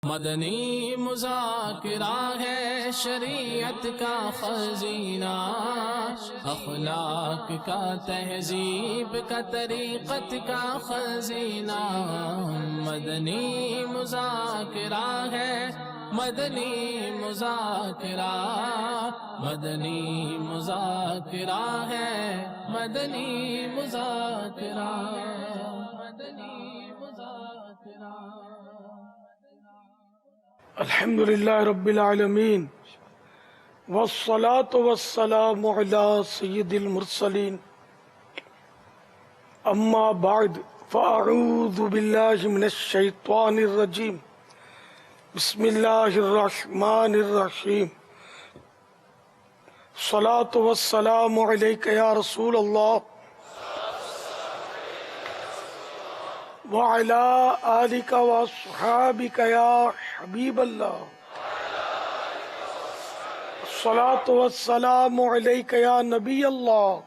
مدنی مذاکرہ ہے شریعت کا خزینہ، اخلاق کا تہذیب کا طریقت کا خزینہ۔ مدنی مذاکرہ ہے، مدنی مذاکرہ، مدنی مذاکرہ ہے، مدنی مذاکرہ، مدنی مذاکرہ۔ الحمدللہ رب العالمین والصلاة والسلام علی سید المرسلین، اما بعد فاعوذ باللہ من الشیطان الرجیم، بسم اللہ الرحمن الرحیم۔ الصلاة والسلام علیک یا رسول اللہ وعلى آلك وأصحابك يا حبيب الله، الصلاة والسلام عليك يا نبي الله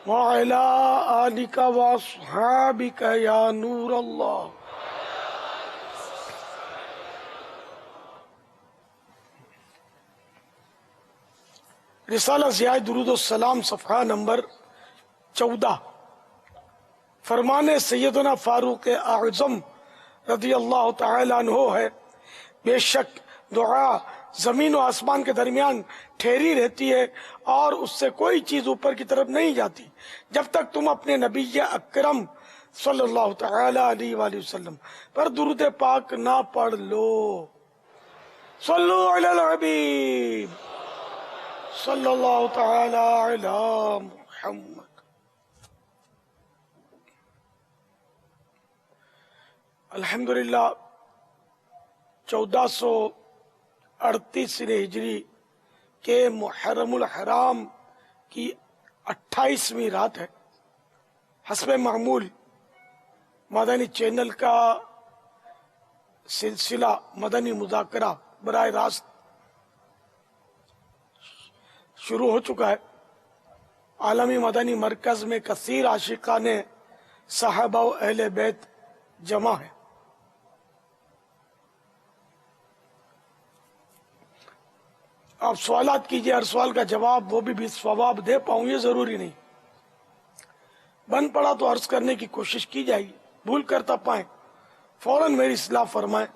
وعلى آلك وأصحابك يا نور الله۔ رسالہ ضیاء درود السلام صفحہ نمبر 14۔ فرمان سیدنا فاروق اعظم رضی اللہ تعالی عنہ ہے، بے شک دعا زمین و آسمان کے درمیان ٹھہری رہتی ہے اور اس سے کوئی چیز اوپر کی طرف نہیں جاتی جب تک تم اپنے نبی اکرم صلی اللہ تعالی علیہ وآلہ وسلم پر درود پاک نہ پڑھ لو۔ صلو علی الحبیب صلی اللہ تعالی علی محمد۔ الحمدللہ 1438 ہجری کے محرم الحرام کی 28ویں رات ہے۔ حسب معمول مدنی چینل کا سلسلہ مدنی مذاکرہ براہ راست شروع ہو چکا ہے۔ عالمی مدنی مرکز میں کثیر عاشقان صحابہ و اہل بیت جمع ہے۔ آپ سوالات کیجئے، ہر سوال کا جواب وہ بھی ثواب دے پاؤں یہ ضروری نہیں، بن پڑا تو عرض کرنے کی کوشش کی جائے گی، بھول کرتا پائیں فوراً میری اصلاح فرمائیں۔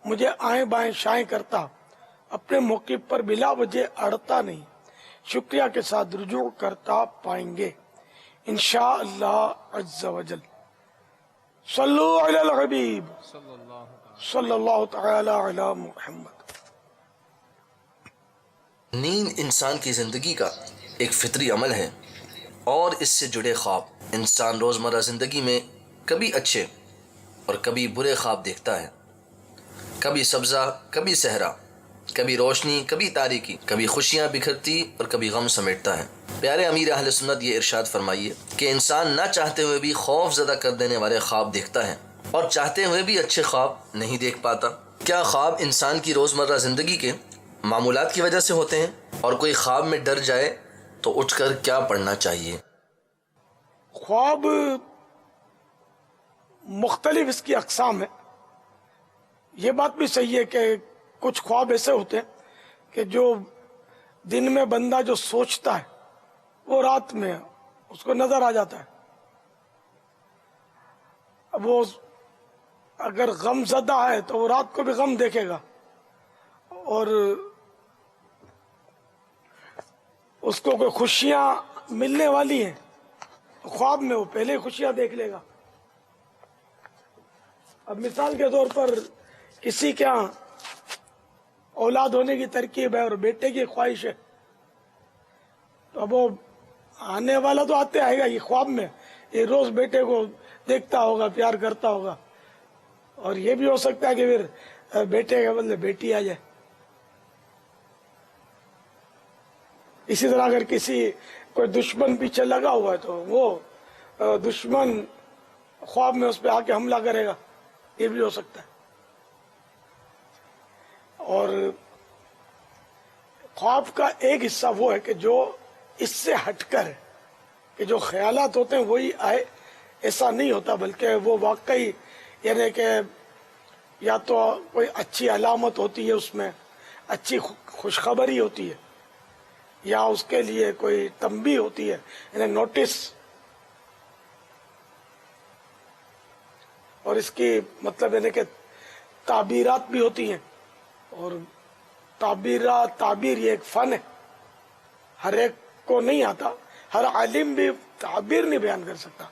مجھے آئیں بائیں شائیں کرتا اپنے موقف پر بلا وجہ اڑتا نہیں، شکریہ کے ساتھ رجوع کرتا پائیں گے انشاءاللہ عز وجل۔ صلو علی الحبیب صلی اللہ تعالی علی محمد۔ نیند انسان کی زندگی کا ایک فطری عمل ہے، اور اس سے جڑے خواب انسان روزمرہ زندگی میں کبھی اچھے اور کبھی برے خواب دیکھتا ہے، کبھی سبزہ کبھی صحرا، کبھی روشنی کبھی تاریکی، کبھی خوشیاں بکھرتی اور کبھی غم سمیٹتا ہے۔ پیارے امیر اہل سنت یہ ارشاد فرمائیے کہ انسان نہ چاہتے ہوئے بھی خوف زدہ کر دینے والے خواب دیکھتا ہے اور چاہتے ہوئے بھی اچھے خواب نہیں دیکھ پاتا۔ کیا خواب انسان کی روزمرہ زندگی کے معمولات کی وجہ سے ہوتے ہیں؟ اور کوئی خواب میں ڈر جائے تو اٹھ کر کیا پڑھنا چاہیے؟ خواب مختلف اس کی اقسام ہے۔ یہ بات بھی صحیح ہے کہ کچھ خواب ایسے ہوتے ہیں کہ جو دن میں بندہ جو سوچتا ہے وہ رات میں اس کو نظر آ جاتا ہے۔ اب وہ اگر غم زدہ ہے تو وہ رات کو بھی غم دیکھے گا، اور اس کو کوئی خوشیاں ملنے والی ہیں تو خواب میں وہ پہلے خوشیاں دیکھ لے گا۔ اب مثال کے طور پر کسی کے ہاں اولاد ہونے کی ترکیب ہے اور بیٹے کی خواہش ہے، تو اب وہ آنے والا تو آئے گا یہ خواب میں، یہ روز بیٹے کو دیکھتا ہوگا، پیار کرتا ہوگا، اور یہ بھی ہو سکتا ہے کہ پھر بیٹے کے بدلے بیٹی آ جائے۔ اسی طرح اگر کوئی دشمن پیچھے لگا ہوا ہے تو وہ دشمن خواب میں اس پہ آ کے حملہ کرے گا، یہ بھی ہو سکتا ہے۔ اور خواب کا ایک حصہ وہ ہے کہ جو اس سے ہٹ کر ہے، کہ جو خیالات ہوتے ہیں وہی آئے، ایسا نہیں ہوتا، بلکہ وہ واقعی یعنی کہ یا تو کوئی اچھی علامت ہوتی ہے، اس میں اچھی خوشخبری ہوتی ہے، یا اس کے لیے کوئی تنبیہ ہوتی ہے، یعنی نوٹس. اور اس کی مطلب یعنی کہ تعبیرات بھی ہوتی ہیں، اور تعبیر یہ ایک فن ہے، ہر ایک کو نہیں آتا، ہر عالم بھی تعبیر نہیں بیان کر سکتا،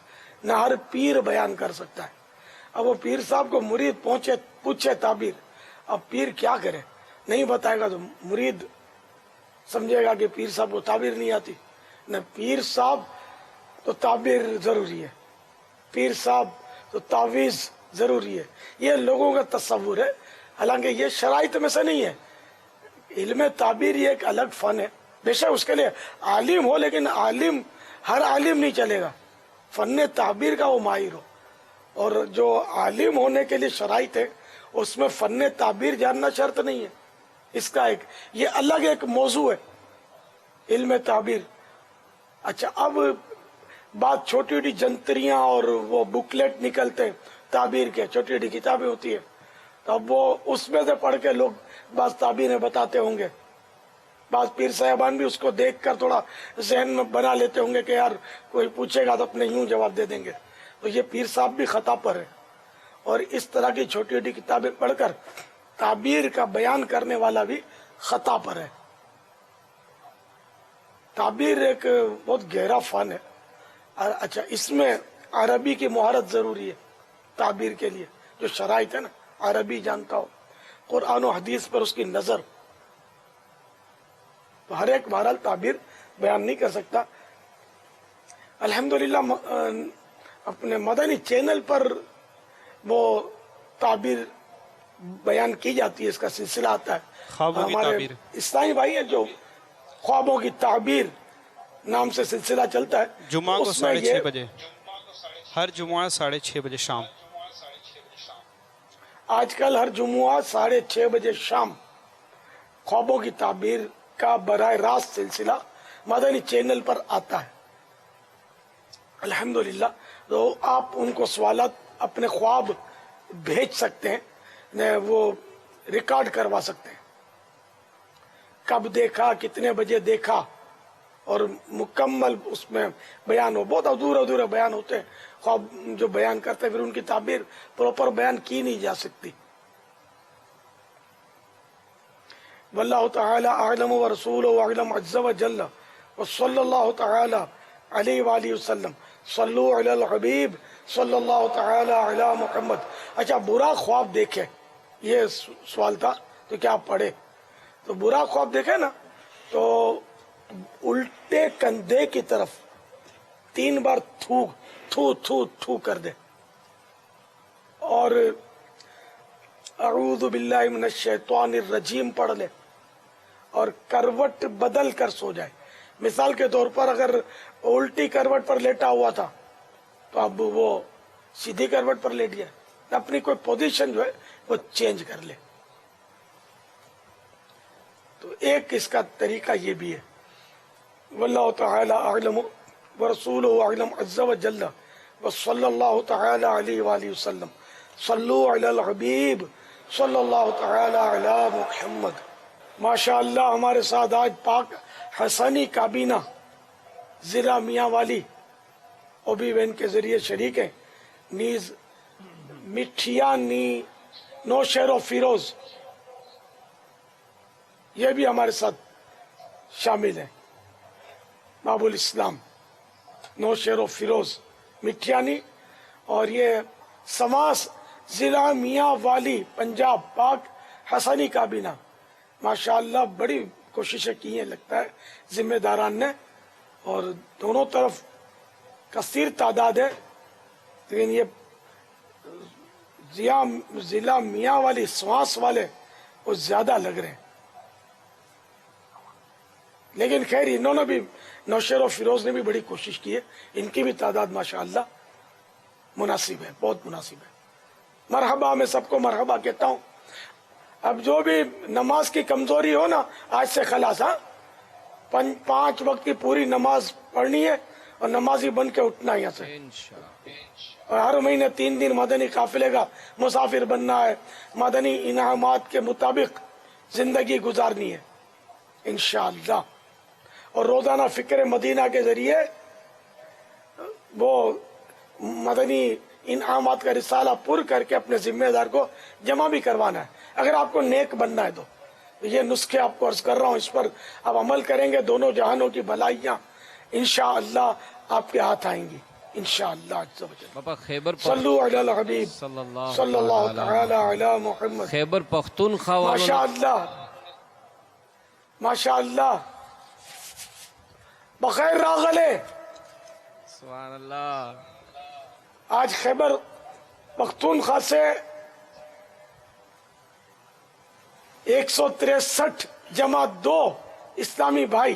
نہ ہر پیر بیان کر سکتا ہے. اب وہ پیر صاحب کو مرید پوچھے تعبیر، اب پیر کیا کرے؟ نہیں بتائے گا تو مرید سمجھے گا کہ پیر صاحب کو تعبیر نہیں آتی. نہ پیر صاحب تو تعبیر ضروری ہے، پیر صاحب تو تعویذ ضروری ہے. یہ لوگوں کا تصور ہے، حالانکہ یہ شرائط میں سے نہیں ہے. علم تعبیر یہ ایک الگ فن ہے، بے شک اس کے لیے عالم ہو، لیکن ہر عالم نہیں چلے گا، فن تعبیر کا وہ ماہر ہو. اور جو عالم ہونے کے لیے شرائط ہے اس میں فن تعبیر جاننا شرط نہیں ہے. اس کا یہ الگ ایک موضوع ہے، علم تعبیر. اچھا، اب بات چھوٹی چھوٹی جنتریاں اور وہ بکلیٹ نکلتے ہیں تعبیر کے، چھوٹی چھوٹی کتابیں ہوتی ہیں، تو اب وہ اس میں سے پڑھ کے لوگ بعض تعبیریں بتاتے ہوں گے. بعض پیر صاحبان بھی اس کو دیکھ کر تھوڑا ذہن میں بنا لیتے ہوں گے کہ یار کوئی پوچھے گا تو اپنے یوں جواب دے دیں گے. تو یہ پیر صاحب بھی خطا پر ہے. اور اس طرح کی چھوٹی چھوٹی کتابیں پڑھ کر تعبیر کا بیان کرنے والا بھی خطا پر ہے. تعبیر ایک بہت گہرا فن ہے. اچھا، اس میں عربی کی مہارت ضروری ہے تعبیر کے لیے، جو شرائط ہے نا، عربی جانتا ہو، قرآن و حدیث پر اس کی نظر. تو ہر ایک بہرحال تعبیر بیان نہیں کر سکتا. الحمدللہ اپنے مدنی چینل پر وہ تعبیر بیان کی جاتی ہے، اس کا سلسلہ آتا ہے. خوابوں کی ہمارے تعبیر. اسلامی بھائی ہیں جو خوابوں کی تعبیر نام سے سلسلہ چلتا ہے، جمعہ کو اس میں 6:30 بجے، ہر جمعہ 6:30 بجے شام. آج کل ہر جمعہ 6:30 بجے شام خوابوں کی تعبیر کا براہ راست سلسلہ مدنی چینل پر آتا ہے. الحمدللہ. تو آپ ان کو سوالات اپنے خواب بھیج سکتے ہیں، وہ ریکارڈ کروا سکتے ہیں، کب دیکھا، کتنے بجے دیکھا، اور مکمل اس میں بیان ہو. بہت ادھورے بیان ہوتے ہیں خواب جو بیان کرتے ہیں، پھر ان کی تعبیر پراپر بیان کی نہیں جا سکتی. واللہ تعالی اعلم ورسولہ اعلم عز وجل وصلی اللہ تعالی علیہ وآلہ وسلم. صلو علی الحبیب صلی اللہ تعالی علی محمد. اچھا، برا خواب دیکھے، یہ سوال تھا، تو کیا پڑھے؟ تو برا خواب دیکھے نا تو الٹے کندھے کی طرف 3 بار تھو کر دے، اور اعوذ باللہ من الشیطان الرجیم پڑھ لے، اور کروٹ بدل کر سو جائے. مثال کے طور پر اگر الٹی کروٹ پر لیٹا ہوا تھا تو اب وہ سیدھی کروٹ پر لیٹ گیا، اپنی کوئی پوزیشن جو ہے وہ چینج کر لے. تو ایک اس کا طریقہ یہ بھی ہے. واللہ تعالی اعلم ورسولہ اعلم عز وجل وصلی اللہ تعالی علیہ وآلہ وسلم. صلو علی الحبیب صلی اللہ تعالی علی محمد. ماشاءاللہ ہمارے ساتھ آج پاک حسنی کابینہ ضلع میاں والی اوبی وین کے ذریعے شریک ہیں. نیز مٹھیا نوشہر و فیروز یہ بھی ہمارے ساتھ شامل ہیں. باب الاسلام نوشہر و فیروز مٹھیانی، اور یہ سماس ضلع میاں والی پنجاب پاک حسنی کابینہ. ماشاءاللہ بڑی کوششیں کی ہیں، لگتا ہے ذمہ داران نے، اور دونوں طرف کثیر تعداد ہے، لیکن یہ ضلع میاں والی سواس والے وہ زیادہ لگ رہے ہیں. لیکن خیر انہوں نے بھی، نوشہر و فیروز نے بھی بڑی کوشش کی ہے، ان کی بھی تعداد ماشاءاللہ مناسب ہے، بہت مناسب ہے. مرحبا، میں سب کو مرحبا کہتا ہوں. اب جو بھی نماز کی کمزوری ہو نا، آج سے خلاص. 5 وقت کی پوری نماز پڑھنی ہے اور نمازی بن کے اٹھنا یہاں سے. اور ہر مہینے 3 دن مدنی قافلے کا مسافر بننا ہے، مدنی انعامات کے مطابق زندگی گزارنی ہے انشاءاللہ، اور روزانہ فکر مدینہ کے ذریعے وہ مدنی انعامات کا رسالہ پر کر کے اپنے ذمہ دار کو جمع بھی کروانا ہے اگر آپ کو نیک بننا ہے تو۔ یہ نسخے آپ کو عرض کر رہا ہوں، اس پر آپ عمل کریں گے، دونوں جہانوں کی بھلائیاں انشاءاللہ آپ کے ہاتھ آئیں گی انشاءاللہ عز و جل۔ بابا خیبر صلو علی الحبیب صلی اللہ تعالی علی محمد۔ خیبر پختونخوا والوں نے ماشاءاللہ ماشاءاللہ، بخیر راغلے۔ سبحان اللہ، آج خیبر پختونخوا سے 163 جمع 2 اسلامی بھائی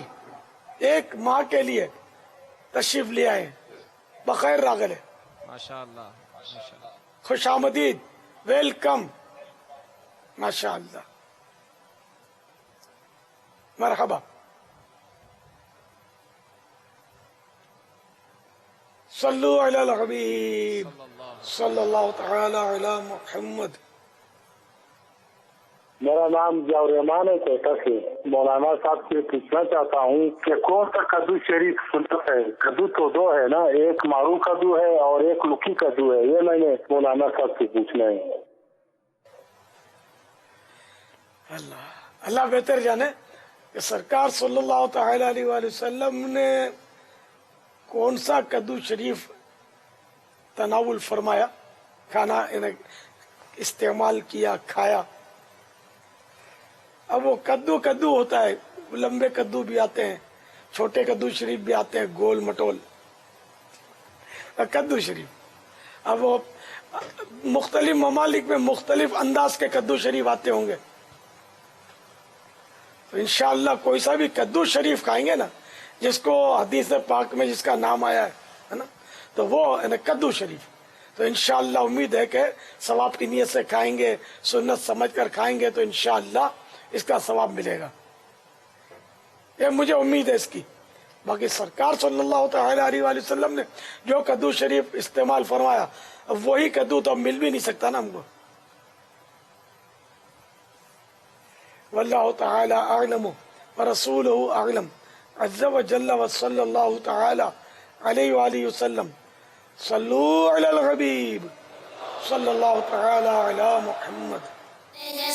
ایک ماہ کے لیے تشریف لے آئے، بخیر راغلے، ماشاءاللہ ماشاءاللہ۔ خوش آمدید، ویلکم، ماشاءاللہ، مرحبا۔ صلو علی الحبیب صلی اللہ تعالی علی محمد۔ میرا نام ضیاء الرحمان ہے کوئٹہ سے۔ مولانا صاحب سے پوچھنا چاہتا ہوں کہ کون سا کدو شریف سنت ہے؟ کدو تو 2 ہے نا، ایک مارو کدو ہے اور ایک لکی کدو ہے، یہ میں نے مولانا صاحب سے پوچھنا ہے۔ اللہ بہتر جانے کہ سرکار صلی اللہ تعالی علیہ وآلہ وسلم نے کون سا کدو شریف تناول فرمایا، کھانا استعمال کیا، کھایا۔ اب وہ کدو ہوتا ہے، لمبے کدو بھی آتے ہیں، چھوٹے کدو شریف بھی آتے ہیں، گول مٹول کدو شریف۔ اب وہ مختلف ممالک میں مختلف انداز کے کدو شریف آتے ہوں گے، تو انشاءاللہ کوئی سا بھی کدو شریف کھائیں گے نا، جس کو حدیث پاک میں جس کا نام آیا ہے نا، تو وہ کدو شریف، تو انشاءاللہ امید ہے کہ ثواب کی نیت سے کھائیں گے، سنت سمجھ کر کھائیں گے تو انشاءاللہ اس کا ثواب ملے گا، یہ مجھے امید ہے اس کی۔ باقی سرکار صلی اللہ تعالی علیہ وآلہ وسلم نے جو کدو شریف استعمال فرمایا، اب وہی کدو تو اب مل بھی نہیں سکتا نا ہم کو۔ واللہ تعالی اعلم ورسولہ اعلم عز و جل وصلی اللہ تعالی علیہ وآلہ وسلم۔ صلو علی الحبیب صلی اللہ تعالی علی محمد۔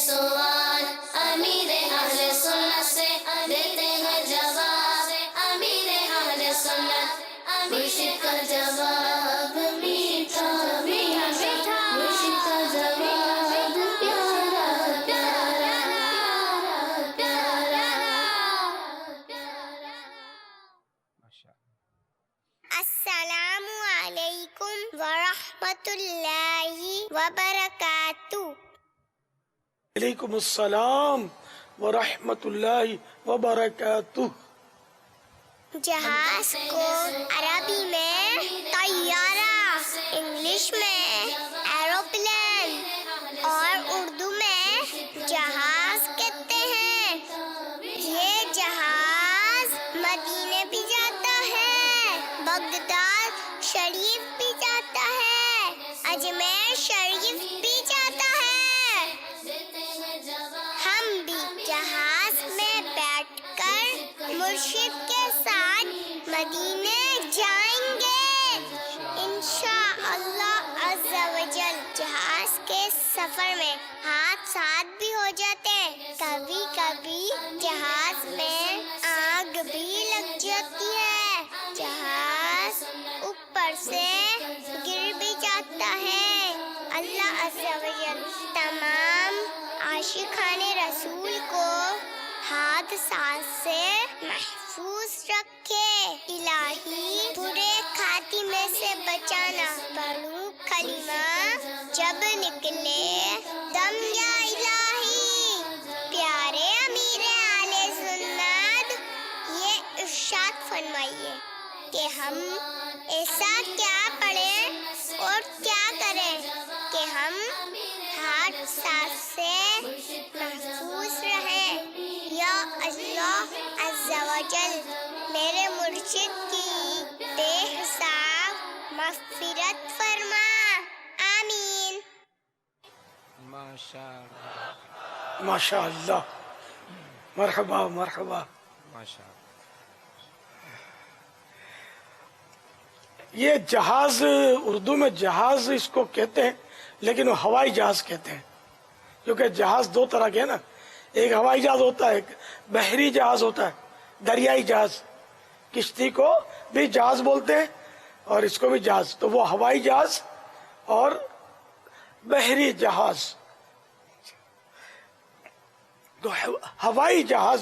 سوال امیر اہل سنت سے دیتے ہیں جواب، امیر اہل سنت مرشد کا جواب میٹھا میٹھا، مرشد کا جواب پیارا پیارا پیارا پیارا۔ السلام علیکم ورحمۃ اللہ وبرکاتہ۔ علیکم السلام ورحمۃ اللہ وبرکاتہ۔ جہاز کو عربی میں طیارہ، انگلش میں ایروپلین اور اردو میں جہاز کہتے ہیں۔ یہ جہاز مدینے بھی جاتا ہے، بغداد شریف بھی جاتا ہے، اجمیر شریف بھی جاتا ہے۔ ہم بھی جہاز میں بیٹھ کر مرشد کے ساتھ مدینے جائیں گے انشاءاللہ عز و جل۔ جہاز کے سفر میں حادثات بھی ہو جاتے ہیں، کبھی کبھی جہاز میں آگ بھی لگ جاتی ہے، جہاز اوپر سے گر بھی جاتا ہے۔ اللہ عز و جل تمام عاشقان رسول کو حادثات سے محفوظ رکھے۔ الہی برے خاتمے سے بچانا۔ پڑھوں کلمہ جب نکلے دم یا الہی، پیارے امیر اہل سنت یہ ارشاد فرمائیے کہ ہم ایسا کیا پڑھیں اور کیا کریں کہ ہم حادثات سے محفوظ رہیں۔ یا اللہ عز و جل میرے مرشد کی بے حساب مغفرت فرما۔ ماشاء اللہ ماشاء اللہ، مرحبا مرحبا۔ ماشاء اللہ۔ یہ جہاز اردو میں جہاز اس کو کہتے ہیں، لیکن وہ ہوائی جہاز کہتے ہیں، کیونکہ جہاز دو طرح کے ہیں نا، ایک ہوائی جہاز ہوتا ہے، ایک بحری جہاز ہوتا ہے، دریائی جہاز۔ کشتی کو بھی جہاز بولتے ہیں اور اس کو بھی جہاز، تو وہ ہوائی جہاز اور بحری جہاز۔ تو ہوائی جہاز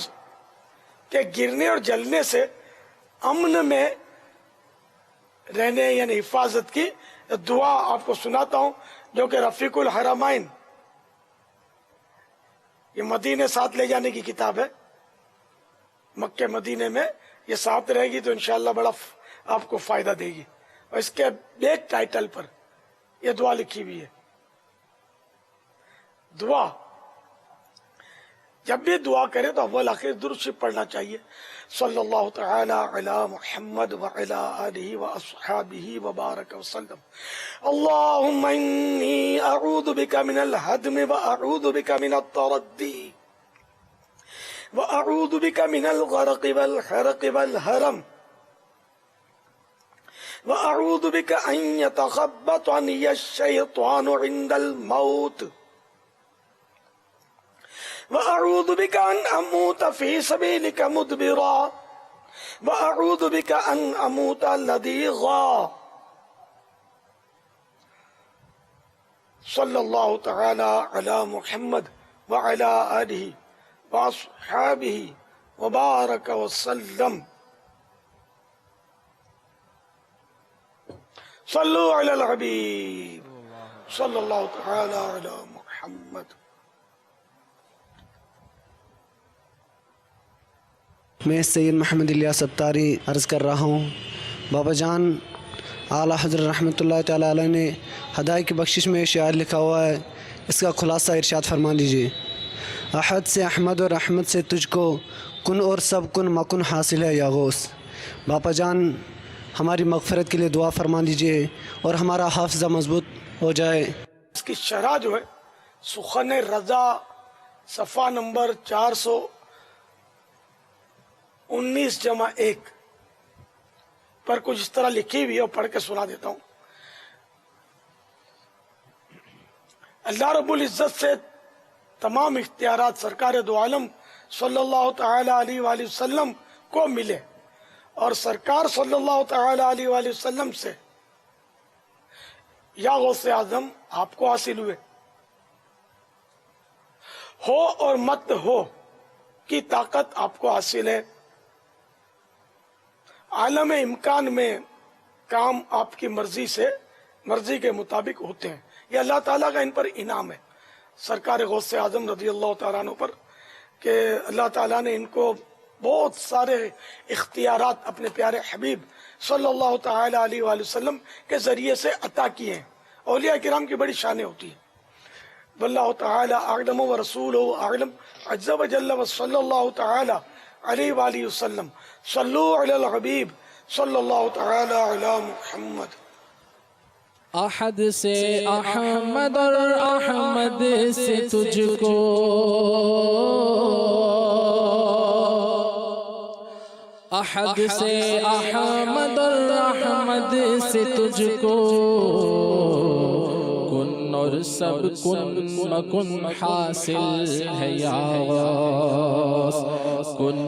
کے گرنے اور جلنے سے امن میں رہنے یعنی حفاظت کی دعا آپ کو سناتا ہوں، جو کہ رفیق الحرمین، یہ مدینے ساتھ لے جانے کی کتاب ہے، مکہ مدینے میں یہ ساتھ رہے گی تو انشاءاللہ بڑا آپ کو فائدہ دے گی۔ اور اس کے بیک ٹائٹل پر یہ دعا لکھی ہوئی ہے۔ دعا جب بھی دعا کرے تو اول آخر درود شریف پڑھنا چاہیے، صلی اللہ تعالی علی محمد وعلی آلہ واصحابہ وبارک وسلم۔ اللہم انی اعوذ بک من الہدم واعوذ بک من التردی واعوذ بک من الغرق والحرق والحرم واعوذ بک ان یتخبطنی الشیطان عند الموت وأعوذ بك أن أموت في سبيلك مدبرا وأعوذ بك أن أموت لديغا۔ صلی اللہ تعالی علی محمد وعلی آلہ واصحابہ وبارک وسلم۔ صلو علی الحبیب صلی اللہ تعالی علی محمد۔ میں سید محمد الیاس ستاری عرض کر رہا ہوں، بابا جان اعلیٰ حضرت رحمۃ اللہ تعالیٰ علیہ نے ہدایت کی بخشش میں شعر لکھا ہوا ہے، اس کا خلاصہ ارشاد فرما لیجیے۔ احد سے احمد اور رحمت سے تجھ کو کن اور سب کن مکن حاصل ہے یا غوث۔ باپا جان ہماری مغفرت کے لیے دعا فرما دیجیے اور ہمارا حافظہ مضبوط ہو جائے۔ اس کی شرح جو ہے سخن رضا صفحہ نمبر 419-1 پر کچھ اس طرح لکھی ہوئی ہے، اور پڑھ کے سنا دیتا ہوں۔ اللہ رب العزت سے تمام اختیارات سرکار دو عالم صلی اللہ تعالی علیہ وآلہ وسلم کو ملے، اور سرکار صلی اللہ تعالی علیہ وآلہ وسلم سے یا غوث اعظم آپ کو حاصل ہوئے۔ ہو اور مت ہو کی طاقت آپ کو حاصل ہے۔ عالم امکان میں کام آپ کی مرضی کے مطابق ہوتے ہیں، یہ اللہ تعالیٰ کا ان پر انعام ہے، سرکار غوث اعظم رضی اللہ تعالیٰ عنہ پر، کہ اللہ تعالیٰ نے ان کو بہت سارے اختیارات اپنے پیارے حبیب صلی اللہ تعالی علیہ وآلہ وسلم کے ذریعے سے عطا کیے ہیں۔ اولیاء کرام کی بڑی شانیں ہوتی ہیں۔ واللہ تعالی اعلم ورسولہ اعلم عز وجل وصلی اللہ تعالی علیہ وآلہ وسلم۔ صلو علی الحبیب صلی اللہ تعالی علی محمد۔ احد سے احمد اور احمد سے تجھ کو احد سے احمد اور احمد سے تجھ کو کن اور سب کن مکن حاصل ہے یا غوث، کن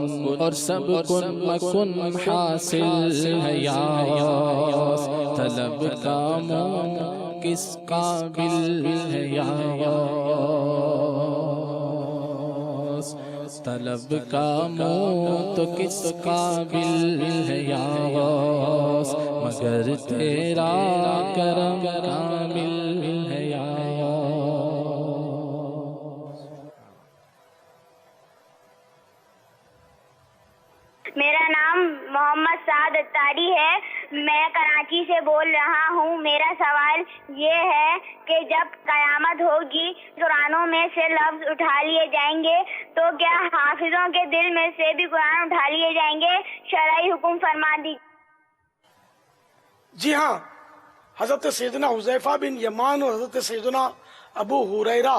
اور سب کن مکن حاصل ہے یا غوث، طلب کا منہ کس قابل ہے یا غوث، طلب کا منہ تو کس قابل ہے یا غوث، مگر تیرا کرم کامل ہے یا غوث۔ میرا نام محمد سعد اتاری ہے، میں کراچی سے بول رہا ہوں۔ میرا سوال یہ ہے کہ جب قیامت ہوگی قرآنوں میں سے لفظ اٹھا لیے جائیں گے تو کیا حافظوں کے دل میں سے بھی قرآن اٹھا لیے جائیں گے؟ شرعی حکم فرما دیجیے۔ جی ہاں، حضرت سیدنا حذیفہ بن یمان اور حضرت سیدنا ابو ہریرہ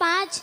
5,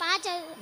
5।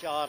4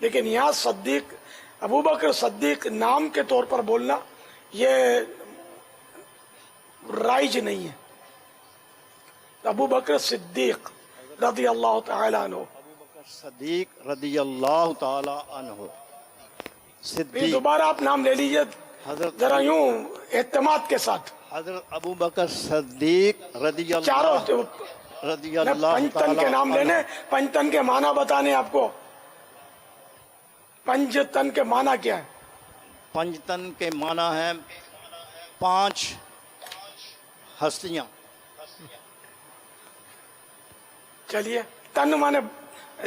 لیکن یہاں صدیق ابو بکر صدیق نام کے طور پر بولنا یہ رائج نہیں ہے. ابو بکر صدیق رضی اللہ تعالی عنہ. صدیق رضی اللہ تعالی عنہ. صدیق دوبارہ آپ نام لے لیجیے ذرا یوں اعتماد کے ساتھ. حضرت ابو بکر صدیق رضی اللہ چاروں رضی اللہ پنجتن کے نام لینے, پنجتن کے معنی بتانے آپ کو. پنجتن کے معنی کیا ہے؟ پنجتن کے معنی ہے 5 ہستیاں. چلیے, تن مانے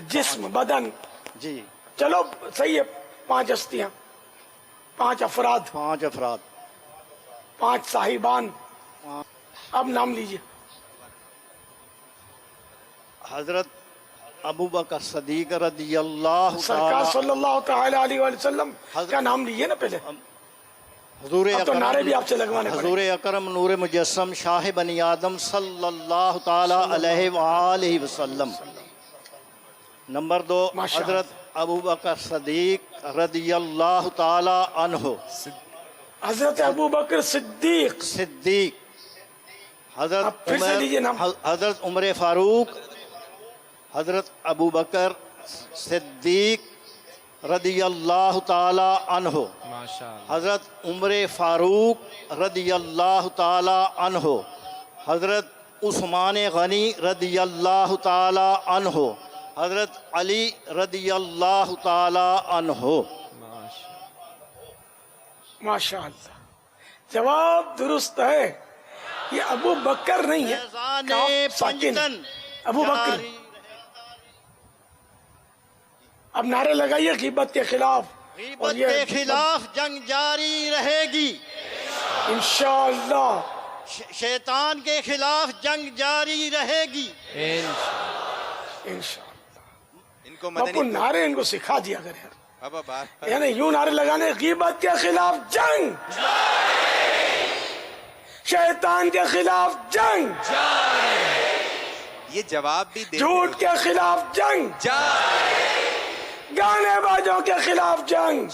جسم بدن. جی چلو صحیح ہے, 5 ہستیاں, 5 افراد, 5 افراد, 5 صاحبان. اب نام لیجیے. حضرت ابو بکر صدیق رضی اللہ سرکار تعالی صلی اللہ تعالی علیہ وآلہ وسلم کا نام لیجیے نا پہلے. حضور اب تو نعرے بھی آپ سے لگوانے پڑیں. حضور اکرم نور مجسم شاہ بنی آدم صلی اللہ تعالی علیہ وآلہ وسلم. نمبر 2 حضرت ابو بکر صدیق رضی اللہ تعالی عنہ. حضرت ابو بکر صدیق. صدیق. اب پھر سے لیجیے نام. حضرت عمر فاروق. حضرت ابو بکر صدیق رضی اللہ تعالی عنہ. حضرت عمر فاروق رضی اللہ تعالی عنہ. حضرت عثمان غنی رضی اللہ تعالی عنہ. حضرت علی رضی اللہ تعالی عنہ. ماشاء اللہ, جواب درست ہے. یہ ابو بکر نہیں ہے, ساکن ابو بکر. اب نعرے لگائیے غیبت کے خلاف. غیبت کے خلاف جنگ جاری رہے گی انشاءاللہ. شیطان کے خلاف جنگ جاری رہے گی انشاءاللہ. ان کو آپ نعرے ان کو سکھا دیا کرے, اب یعنی یوں نعرے لگانے, غیبت کے خلاف جنگ, شیطان کے خلاف جنگ, یہ جواب بھی دے, جھوٹ کے خلاف جنگ, گانے بازوں کے خلاف جنگ,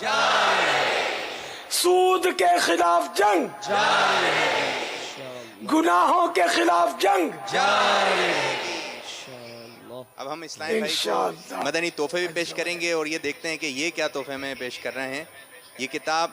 سود کے خلاف جنگ, گناہوں کے خلاف جنگ. اب ہم اسلام بھائی کو مدنی تحفے بھی پیش کریں گے, اور یہ دیکھتے ہیں کہ یہ کیا تحفے میں پیش کر رہے ہیں. یہ کتاب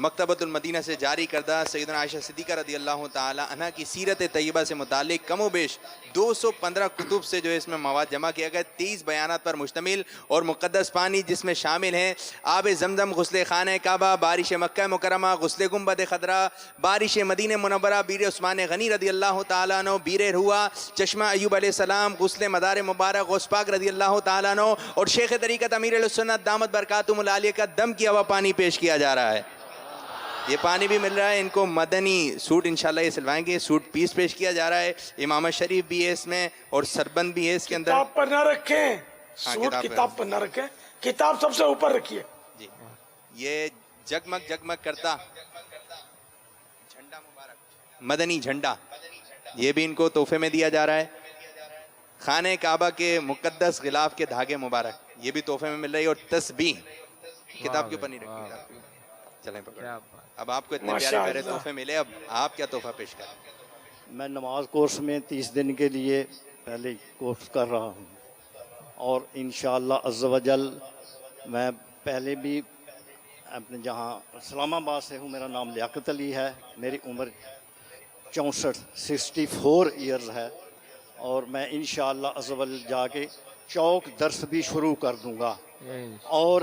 مکتبۃ المدینہ سے جاری کردہ سیدنا عائشہ صدیقہ رضی اللہ تعالی عنہ کی سیرت طیبہ سے متعلق کم و بیش 215 کتب سے جو اس میں مواد جمع کیا گیا, 30 بیانات پر مشتمل, اور مقدس پانی جس میں شامل ہیں آب زمزم, غسل خانہ کعبہ, بارش مکہ مکرمہ, غسل گنبد خضرا, بارش مدینہ منورہ, بیر عثمان غنی رضی اللہ تعالیٰ عنہ, بیر روا, چشمہ ایوب علیہ السلام, غسل مدار مبارک, غوث پاک رضی اللہ تعالیٰ عنہ, اور شیخ طریقت امیر علیہ السنت دامت برکاتہم العالیہ کا دم کیا ہوا پانی پیش کیا جا رہا ہے. یہ پانی بھی مل رہا ہے. ان کو مدنی سوٹ انشاءاللہ یہ سلوائیں گے. سوٹ پیس پیش کیا جا رہا ہے. امامہ شریف بھی ہے اس میں, اور سربند بھی ہے اس کے اندر. کتاب پر نہ رکھیں, سوٹ کتاب پر نہ رکھیں, کتاب سب سے اوپر رکھیے. جی, یہ جگمگ جگمگ کرتا جھنڈا مبارک, مدنی جھنڈا, یہ بھی ان کو تحفے میں دیا جا رہا ہے. خانہ کعبہ کے مقدس غلاف کے دھاگے مبارک, یہ بھی تحفے میں مل رہی ہے. اور تسبیح کتاب کے اوپر نہیں رکھی. چلیں پکڑ. اب آپ کو اتنے پیارے پیارے تحفے ملے, اب آپ کیا تحفہ پیش کریں؟ میں نماز کورس میں 30 دن کے لیے پہلے کورس کر رہا ہوں, اور انشاءاللہ عز و جل میں پہلے بھی اپنے جہاں اسلام آباد سے ہوں. میرا نام لیاقت علی ہے, میری عمر 64 ایئرز ہے, اور میں انشاءاللہ عز و جل جا کے چوک درس بھی شروع کر دوں گا, اور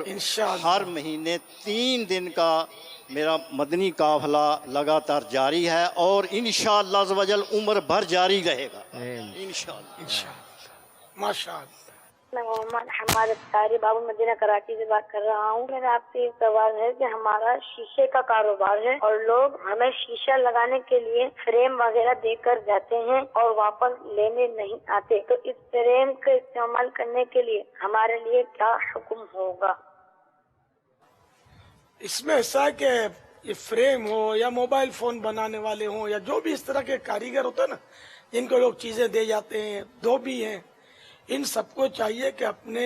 ہر مہینے 3 دن کا میرا مدنی قافلہ لگاتار جاری ہے, اور انشاءاللہ عز و جل عمر بھر جاری رہے گا انشاءاللہ. ماشاءاللہ. میں محمد حماد اختاری بابو مدینہ کراچی سے بات کر رہا ہوں. میرا آپ سے ایک سوال ہے کہ ہمارا شیشے کا کاروبار ہے, اور لوگ ہمیں شیشہ لگانے کے لیے فریم وغیرہ دے کر جاتے ہیں اور واپس لینے نہیں آتے, تو اس فریم کا استعمال کرنے کے لیے ہمارے لیے کیا حکم ہوگا؟ اس میں ایسا ہے کہ یہ فریم ہو یا موبائل فون بنانے والے ہوں یا جو بھی اس طرح کے کاریگر ہوتے ہیں نا, جن کو لوگ چیزیں دے جاتے ہیں, دھوبی ہیں, ان سب کو چاہیے کہ اپنے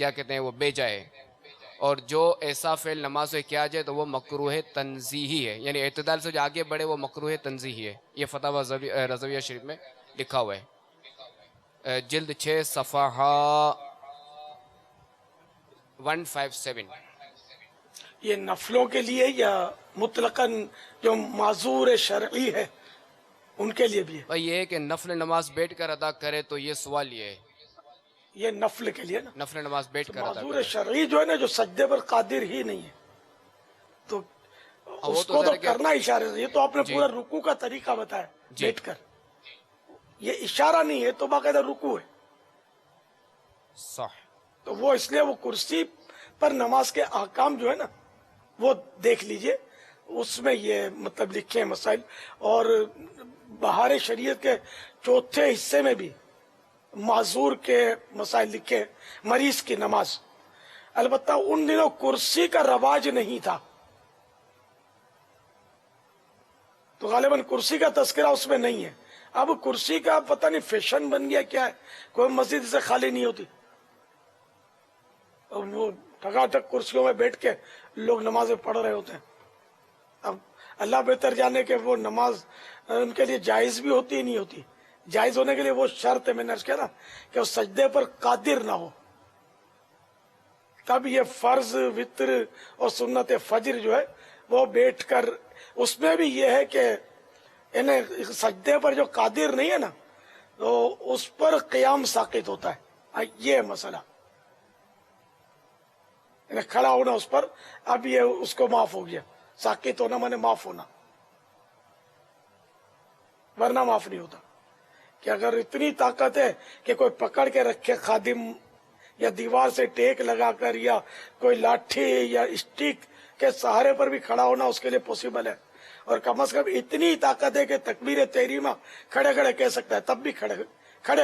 کیا کہتے ہیں وہ بیجا ہے، اور جو ایسا فعل نماز میں کیا جائے تو وہ مکروہ تنزیہی ہے، یعنی اعتدال سے جو آگے بڑھے وہ مکروہ تنزیہی ہے. یہ فتاوی رضویہ شریف میں لکھا ہوا ہے، جلد 6 صفحہ 157. یہ نفلوں کے لیے یا مطلقاً جو معذور شرعی ہے ان کے لیے بھی ہے؟ بھائی یہ ہے کہ نفل نماز بیٹھ کر ادا کرے تو یہ سوال یہ ہے، یہ نفل کے لیے نا، نفل نماز بیٹھ کر ادا معذور کرے. شرعی جو ہے نا، جو سجدے پر قادر ہی نہیں ہے تو اس کو تو کرنا اشارے سے. یہ تو آپ نے پورا رکوع کا طریقہ بتایا بیٹھ کر، یہ اشارہ نہیں ہے تو باقاعدہ رکوع ہے. صح. تو وہ اس لیے وہ کرسی پر نماز کے احکام جو ہے نا وہ دیکھ لیجئے، اس میں یہ مطلب لکھے ہیں مسائل. اور بہار شریعت کے 4تھے حصے میں بھی معذور کے مسائل لکھے ہیں. مریض کی نماز، البتہ ان دنوں کرسی کا رواج نہیں تھا تو غالباً کرسی کا تذکرہ اس میں نہیں ہے. اب کرسی کا پتہ نہیں فیشن بن گیا کیا ہے، کوئی مسجد سے خالی نہیں ہوتی اور وہ ٹھگا ٹھگ کرسیوں میں بیٹھ کے لوگ نمازیں پڑھ رہے ہوتے ہیں. اب اللہ بہتر جانے کہ وہ نماز ان کے لیے جائز بھی ہوتی ہی نہیں ہوتی. جائز ہونے کے لیے وہ شرط ہے، میں نے عرض کیا نا کہ وہ سجدے پر قادر نہ ہو، تب یہ فرض وتر اور سنت فجر جو ہے وہ بیٹھ کر. اس میں بھی یہ ہے کہ انہیں سجدے پر جو قادر نہیں ہے نا تو اس پر قیام ساقط ہوتا ہے. یہ مسئلہ کھڑا ہونا اس پر، اب یہ اس کو معاف ہو گیا. ساقط ہونا مانے معاف ہونا، ورنہ معاف نہیں ہوتا. کہ اگر اتنی طاقت ہے کہ کوئی پکڑ کے رکھے خادم، یا دیوار سے ٹیک لگا کر، یا کوئی لاٹھی یا اسٹک کے سہارے پر بھی کھڑا ہونا اس کے لیے پوسیبل ہے. اور کم از کم اتنی طاقت ہے کہ تکبیر تحریمہ کھڑے کھڑے کہہ سکتا ہے، تب بھی کھڑے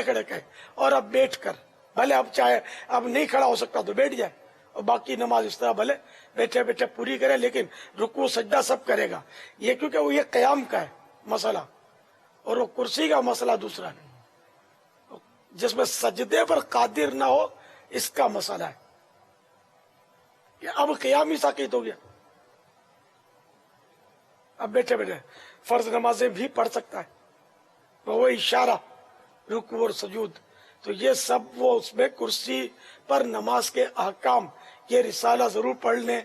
کھڑے کہے. اور اب بیٹھ کر بھلے اب چاہے اب نہیں کھڑا ہو سکتا تو بیٹھ جائے، اور باقی نماز اس طرح بھلے بیٹھے بیٹھے پوری کرے، لیکن رکوع سجدہ سب کرے گا. یہ کیونکہ وہ یہ قیام کا ہے مسئلہ، اور وہ کرسی کا مسئلہ دوسرا ہے جس میں سجدے پر قادر نہ ہو، اس کا مسئلہ ہے کہ اب قیام ہی ساقط ہو گیا. اب بیٹھے بیٹھے فرض نمازیں بھی پڑھ سکتا ہے، وہ اشارہ رکوع اور سجود. تو یہ سب وہ اس میں کرسی پر نماز کے احکام، یہ رسالہ ضرور پڑھ لیں.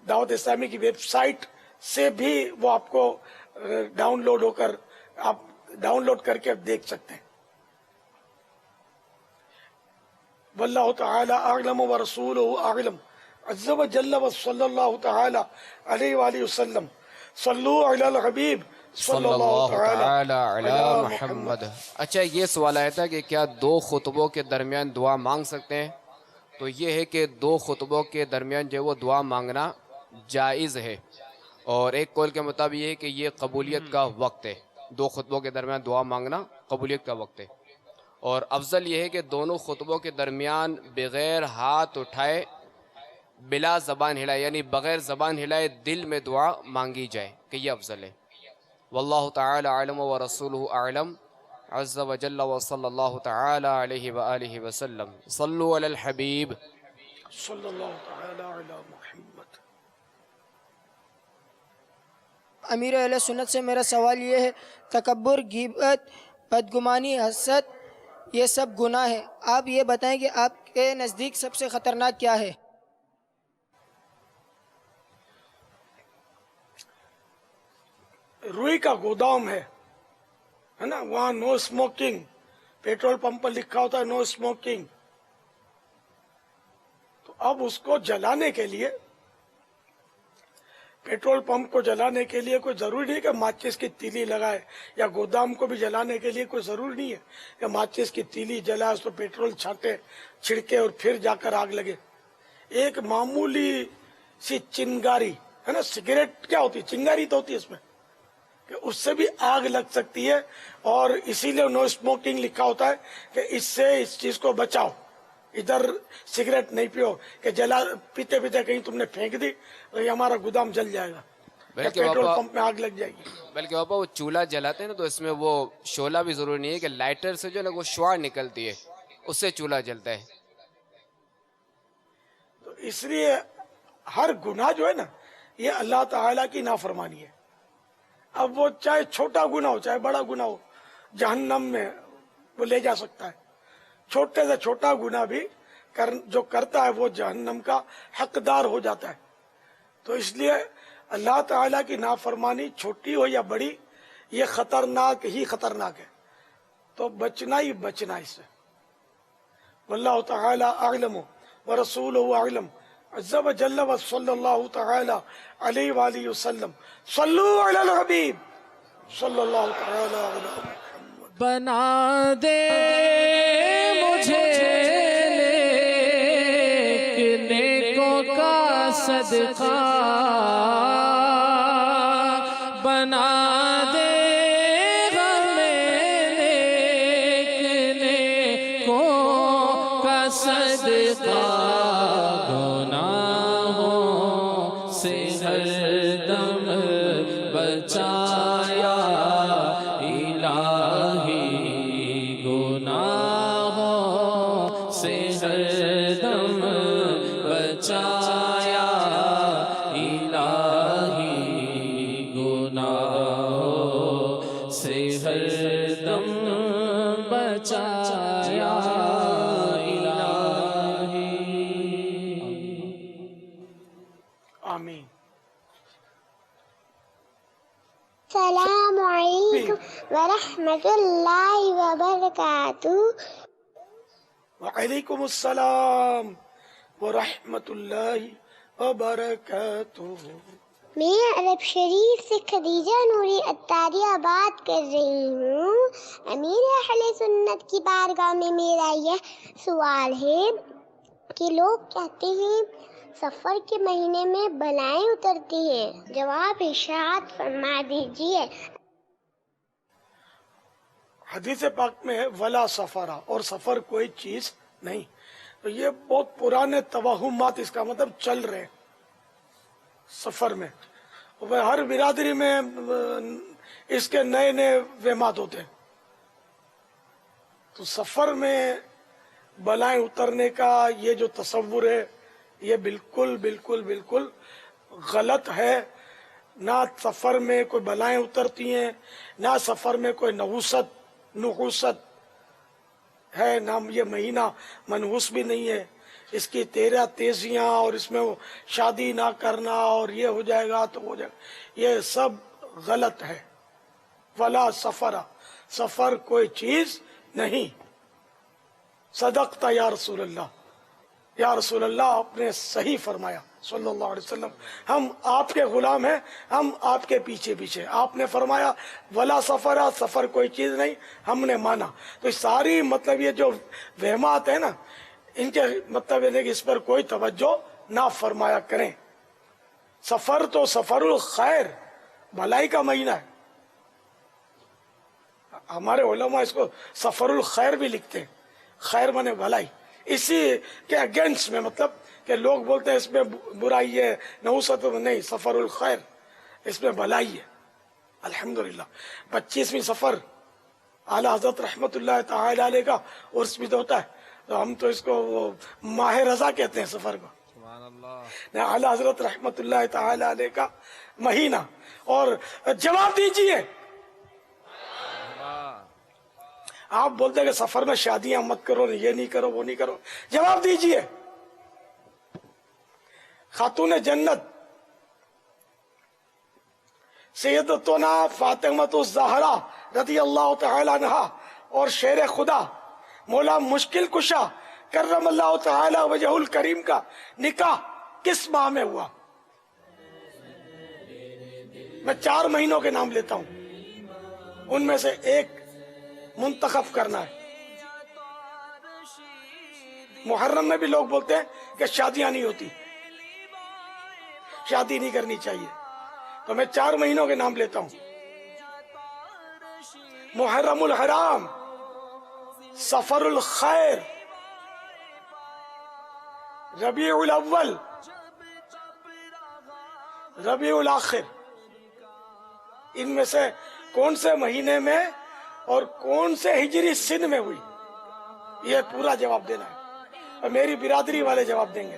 دعوت اسلامی کی ویب سائٹ سے بھی وہ آپ کو ڈاؤن لوڈ ہو کر آپ ڈاؤن لوڈ کر کے دیکھ سکتے ہیں. واللہ تعالی اعلم ورسولہ اعلم عز وجل وصلی اللہ تعالی علیہ وآلہ وسلم. صلو علی الحبیب صلی اللہ تعالی علی محمد. اچھا یہ سوال آیا تھا کہ کیا 2 خطبوں کے درمیان دعا مانگ سکتے ہیں؟ تو یہ ہے کہ 2 خطبوں کے درمیان جو وہ دعا مانگنا جائز ہے، اور ایک قول کے مطابق یہ ہے کہ یہ قبولیت کا وقت ہے. 2 خطبوں کے درمیان دعا مانگنا قبولیت کا وقت ہے، اور افضل یہ ہے کہ دونوں خطبوں کے درمیان بغیر ہاتھ اٹھائے، بلا زبان ہلائے، یعنی بغیر زبان ہلائے دل میں دعا مانگی جائے، کہ یہ افضل ہے. واللہ تعالی علم ورسولہ اعلم عز وجل وصلی اللہ تعالی علیہ وآلہ وسلم. صلو علی الحبیب صلی اللہ تعالی علی محمد. امیر اہل سنت سے میرا سوال یہ ہے، تکبر، غیبت، بدگمانی، حسد، یہ سب گناہ ہے. آپ یہ بتائیں کہ آپ کے نزدیک سب سے خطرناک کیا ہے؟ روئی کا گودام ہے نا، وہاں نو اسموکنگ، پیٹرول پمپ پر لکھا ہوتا ہے نو اسموکنگ. تو اب اس کو جلانے کے لیے، پیٹرول پمپ کو جلانے کے لیے کوئی ضروری نہیں کہ ماچس کی تیلی لگائے، یا گودام کو بھی جلانے کے لیے کوئی ضروری نہیں ہے کہ ماچس کی تیلی جلائے، اس پر پیٹرول چھڑکے اور پھر جا کر آگ لگے. ایک معمولی سی چنگاری ہے نا، سگریٹ کیا ہوتی ہے، چنگاری تو ہوتی ہے اس میں، کہ اس سے بھی آگ لگ سکتی ہے. اور اسی لیے نو اسموکنگ لکھا ہوتا ہے کہ اس سے اس چیز کو بچاؤ. ادھر سگریٹ نہیں پیو کہ پیتے پیتے کہیں تم نے پھینک دی تو یہ ہمارا گودام جل جائے گا، پیٹرول پمپ میں آگ لگ جائے گی. بلکہ پاپا وہ چولہا جلاتے ہیں نا تو اس میں وہ شعلہ بھی ضروری نہیں ہے، کہ لائٹر سے جو ہے نا وہ شعاع نکلتی ہے، اس سے چولہا جلتا ہے. اس لیے ہر گناہ جو ہے نا یہ اللہ تعالیٰ کی نافرمانی ہے. اب وہ چاہے چھوٹا گناہ ہو چاہے بڑا گناہ ہو جہنم میں وہ لے جا سکتا ہے. چھوٹے سے چھوٹا گناہ بھی جو کرتا ہے وہ جہنم کا حقدار ہو جاتا ہے. تو اس لیے اللہ تعالیٰ کی نافرمانی چھوٹی ہو یا بڑی یہ خطرناک ہی خطرناک ہے. تو بچنا ہی بچنا اس سے. واللہ تعالی اعلم ورسولہ اعلم عز وجل وصلی اللہ تعالی علیہ وآلہ وسلم. صلو علی الحبیب صلی اللہ تعالی علیہ وسلم. بنا دے مجھے نیکوں کا صدقہ، بنا دے ہمیں نیکوں کا صدقہ، گناہوں سے ہر دم بچایا الہی، گناہوں سے ہر دم بچایا الہی، گناہوں سے ہر دم بچایا الہی. آمین. السلام علیکم ورحمۃ اللہ وبرکاتہ. وعلیکم السلام ورحمۃ اللہ وبرکاتہ. میں عرب شریف سے خدیجہ نوری اتاریہ بات کر رہی ہوں. امیر اہل سنت کی بارگاہ میں میرا یہ سوال ہے کہ لوگ کہتے ہیں سفر کے مہینے میں بلائیں اترتی ہیں، جواب ارشاد فرما دیجیے. حدیث پاک میں ہے ولا سفرا، اور سفر کوئی چیز نہیں. تو یہ بہت پرانے توہمات اس کا مطلب چل رہے سفر میں. ہر برادری میں اس کے نئے نئے وہمات ہوتے ہیں. تو سفر میں بلائیں اترنے کا یہ جو تصور ہے یہ بالکل بالکل بالکل غلط ہے. نہ سفر میں کوئی بلائیں اترتی ہیں، نہ سفر میں کوئی نحوست ہے، نہ یہ مہینہ منحوس بھی نہیں ہے. اس کی 13 تیزیاں اور اس میں وہ شادی نہ کرنا اور یہ ہو جائے گا تو ہو جائے گا، یہ سب غلط ہے. ولا سفرا، سفر کوئی چیز نہیں. صدقت یا رسول اللہ، یا رسول اللہ آپ نے صحیح فرمایا صلی اللہ علیہ وسلم. ہم آپ کے غلام ہیں، ہم آپ کے پیچھے پیچھے. آپ نے فرمایا ولا سفرا، سفر کوئی چیز نہیں، ہم نے مانا. تو ساری مطلب یہ جو وہمات ہیں نا ان کے مطلب یہ کہ اس پر کوئی توجہ نہ فرمایا کریں. سفر تو سفر الخیر، بھلائی کا مہینہ ہے. ہمارے علماء اس کو سفر الخیر بھی لکھتے ہیں. خیر مانے بھلائی. اسی کے اگینسٹ میں مطلب کہ لوگ بولتے ہیں اس میں برائی ہے، نحوست نہیں، سفر الخیر، اس میں بھلائی ہے. الحمدللہ 25ویں سفر اعلیٰ حضرت رحمت اللہ تعالی علیہ کا عرس بھی تو ہوتا ہے. تو ہم تو اس کو ماہ رضا کہتے ہیں سفر کو. اعلیٰ حضرت رحمت اللہ تعالی علیہ کا مہینہ. اور جواب دیجئے، آپ بولتے ہیں کہ سفر میں شادیاں مت کرو، یہ نہیں کرو، وہ نہیں کرو. جواب دیجئے، خاتون جنت سیدتنا فاطمۃ الزہرا رضی اللہ تعالی عنہا اور شیر خدا مولا مشکل کشا کرم اللہ تعالی وجہ الکریم کا نکاح کس ماہ میں ہوا؟ میں 4 مہینوں کے نام لیتا ہوں، ان میں سے ایک منتخب کرنا ہے. محرم میں بھی لوگ بولتے ہیں کہ شادیاں نہیں ہوتی، شادی نہیں کرنی چاہیے. تو میں 4 مہینوں کے نام لیتا ہوں: محرم الحرام، سفر الخیر، ربیع الاول، ربیع الاخر. ان میں سے کون سے مہینے میں اور کون سے ہجری سن میں ہوئی، یہ پورا جواب دینا ہے. اور میری برادری والے جواب دیں گے.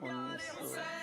1900।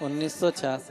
1986।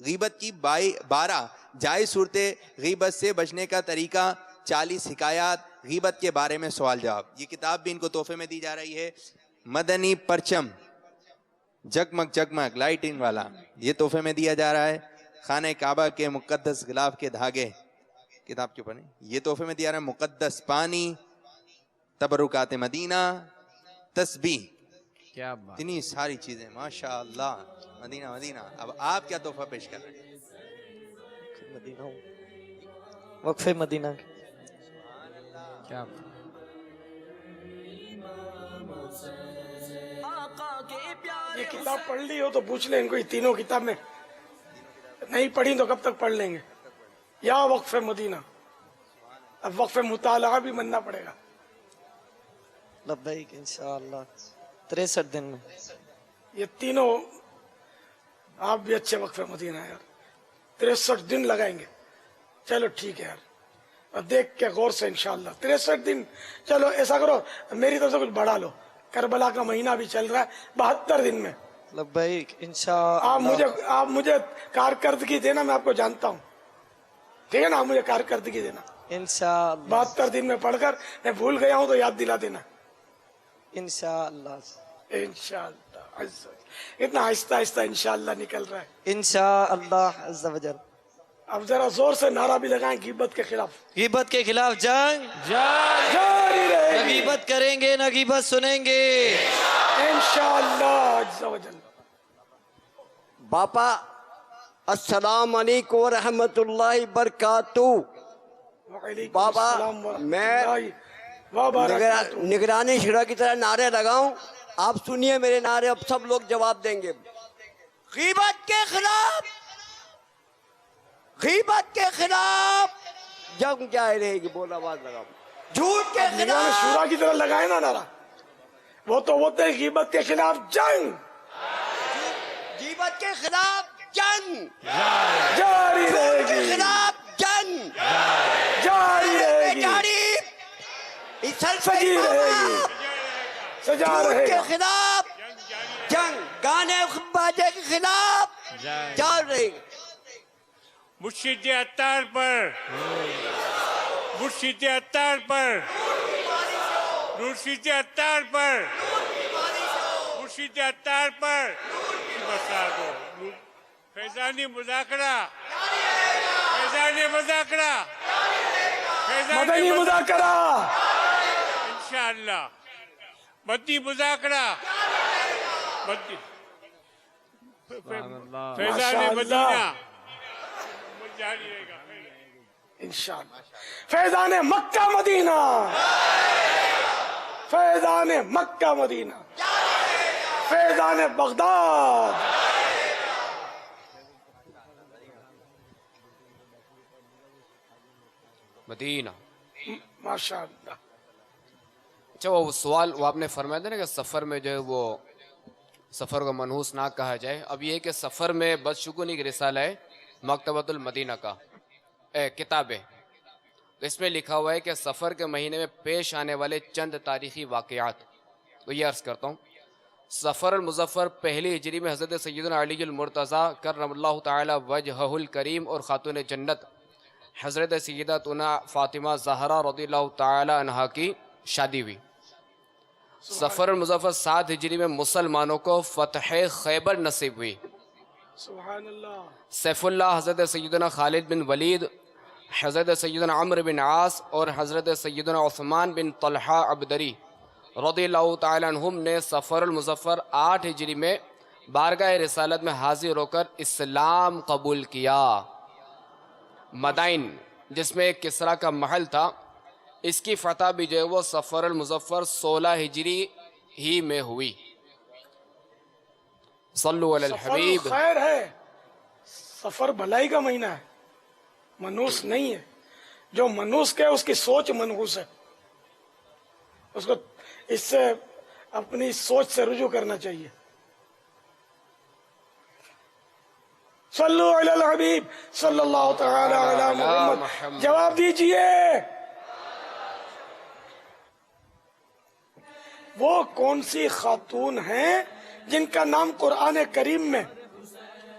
غیبت کی 12 جائز صورتیں، غیبت سے بچنے کا طریقہ، 40 حکایات، غیبت کے بارے میں سوال جواب. یہ کتاب بھی ان کو تحفے میں دی جا رہی ہے. مدنی پرچم جگمگ جگمگ لائٹنگ والا یہ تحفے میں دیا جا رہا ہے. خانہ کعبہ کے مقدس غلاف کے دھاگے کتاب کے اوپر یہ تحفے میں دیا رہا ہے. مقدس پانی، تبرکات مدینہ، تسبیح، کیا بات، اتنی ساری چیزیں ماشاء اللہ. مدینہ مدینہ. اب آپ کیا تحفہ پیش کر رہے ہیں؟ مدینہ وقف مدینہ کیا یہ کتاب پڑھ لی ہو تو پوچھ لیں ان کو، یہ تینوں کتاب میں نہیں پڑھی تو کب تک پڑھ لیں گے. یا وقف مدینہ، اب وقف مطالعہ بھی مننا پڑے گا. لبیک انشاءاللہ 63 دن میں. یہ تینوں آپ بھی اچھے وقف مدینہ یار، 63 دن لگائیں گے. چلو ٹھیک ہے یار، اور دیکھ کے غور سے انشاءاللہ 63 دن. چلو ایسا کرو میری طرف سے کچھ بڑھا لو، کربلا کا مہینہ بھی چل رہا ہے، 72 دن میں. لبیک انشاءاللہ. آپ مجھے کارکردگی دینا، میں آپ کو جانتا ہوں، ٹھیک ہے نا؟ آپ مجھے کارکردگی دینا انشاءاللہ. 72 دن میں پڑھ کر میں بھول گیا ہوں تو یاد دلا دینا انشاءاللہ. انشاءاللہ. اتنا آہستہ آہستہ انشاءاللہ نکل رہا ہے. انشاءاللہ عز و جل. اب ذرا زور سے نعرہ بھی لگائیں غیبت کے خلاف. غیبت کے خلاف جنگ جاری رہے نہ غیبت کریں گے نہ غیبت سنیں گے انشاءاللہ عز و جل. باپا السلام علیکم ورحمۃ اللہ وبرکاتہ. بابا میں نگرانی شورا کی طرح نعرے لگاؤں، آپ سنیے میرے نعرے، اب سب لوگ جواب دیں گے. غیبت کے خلاف، غیبت کے خلاف جنگ جاری رہے گی. بول آواز لگاؤ. جھوٹ کے خلاف شورا کی طرح لگائے نا نعرہ، وہ تو ہوتے ہیں غیبت کے خلاف جنگ. غیبت کے خلاف جنگ جاری رہے کے گی، خلاف جنگ جاری رہے گی، سجی رہے گی، سجا رہے کے گا. خلاف جنگ، گانے باجے کے خلاف جاری رہے گی. مرشد عطار پر، مرشد عطار پر، مرشد عطار پر، مرشد عطار پر فیضانی مذاکرہ، فیضانی مذاکرہ، مدنی مذاکرہ، انشاءاللہ مدنی مذاکرہ، فیضان مدینہ جاری رہے گا انشاءاللہ. فیضان مکہ مدینہ، فیضان مکہ مدینہ، فیضان بغداد. مدینہ. ماشاءاللہ. اچھا وہ سوال وہ آپ نے فرمایا تھا نا کہ سفر میں جو ہے وہ سفر کو منحوس نہ کہا جائے. اب یہ کہ سفر میں بدشگونی کی رسالہ ہے مکتبۃ المدینہ کا کتاب ہے، تو اس میں لکھا ہوا ہے کہ سفر کے مہینے میں پیش آنے والے چند تاریخی واقعات. تو یہ عرض کرتا ہوں. سفر المظفر پہلی ہجری میں حضرت سیدنا علی المرتضیٰ کرم اللہ تعالی وجہہ الکریم اور خاتون جنت حضرت سیدتنا فاطمہ زہرا رضی اللہ تعالی عنہا کی شادی ہوئی. سفر المظفر 7 ہجری میں مسلمانوں کو فتح خیبر نصیب ہوئی. سبحان اللہ. سیف اللہ حضرت سیدنا خالد بن ولید، حضرت سیدنا عمرو بن عاص اور حضرت سیدنا عثمان بن طلحہ عبدری رضی اللہ تعالی عنہم نے سفر المظفر 8 ہجری میں بارگاہ رسالت میں حاضر ہو کر اسلام قبول کیا. مدائن جس میں کسرا کا محل تھا، اس کی فتح بھی جو ہے وہ سفر المظفر 16 ہجری ہی میں ہوئی. صلو علی الحبیب. سفر خیر ہے، سفر بھلائی کا مہینہ ہے، منحوس نہیں ہے. جو منحوس کے اس کی سوچ منحوس ہے، اس کو اس سے اپنی سوچ سے رجوع کرنا چاہیے. صلو علی الحبیب صلی اللہ تعالی علی محمد. جواب دیجئے. وہ کون سی خاتون ہیں جن کا نام قرآن کریم میں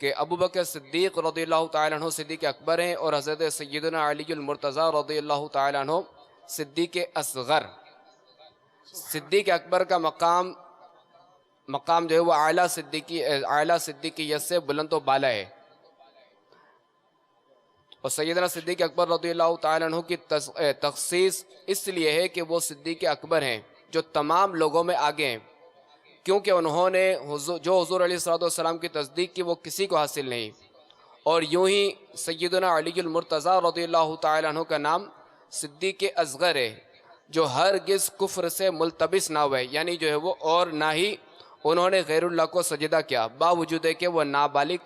کہ ابو بکر صدیق رضی اللہ تعالیٰ عنہ صدیق اکبر ہیں اور حضرت سیدنا علی المرتضیٰ رضی اللہ تعالیٰ عنہ صدیق اصغر. صدیق اکبر کا مقام جو ہے وہ اعلیٰ صدیقیت سے بلند و بالا ہے. اور سیدنا صدیق اکبر رضی اللہ تعالیٰ عنہ کی تخصیص اس لیے ہے کہ وہ صدیق اکبر ہیں جو تمام لوگوں میں آگے ہیں، کیونکہ انہوں نے جو حضور علیہ السلام کی تصدیق کی وہ کسی کو حاصل نہیں. اور یوں ہی سیدنا علی المرتضیٰ رضی اللہ تعالیٰ عنہ کا نام صدیق اصغر ہے، جو ہرگز کفر سے ملتبس نہ ہوئے، یعنی جو ہے وہ اور نہ ہی انہوں نے غیر اللہ کو سجدہ کیا، باوجود ہے کہ وہ نابالغ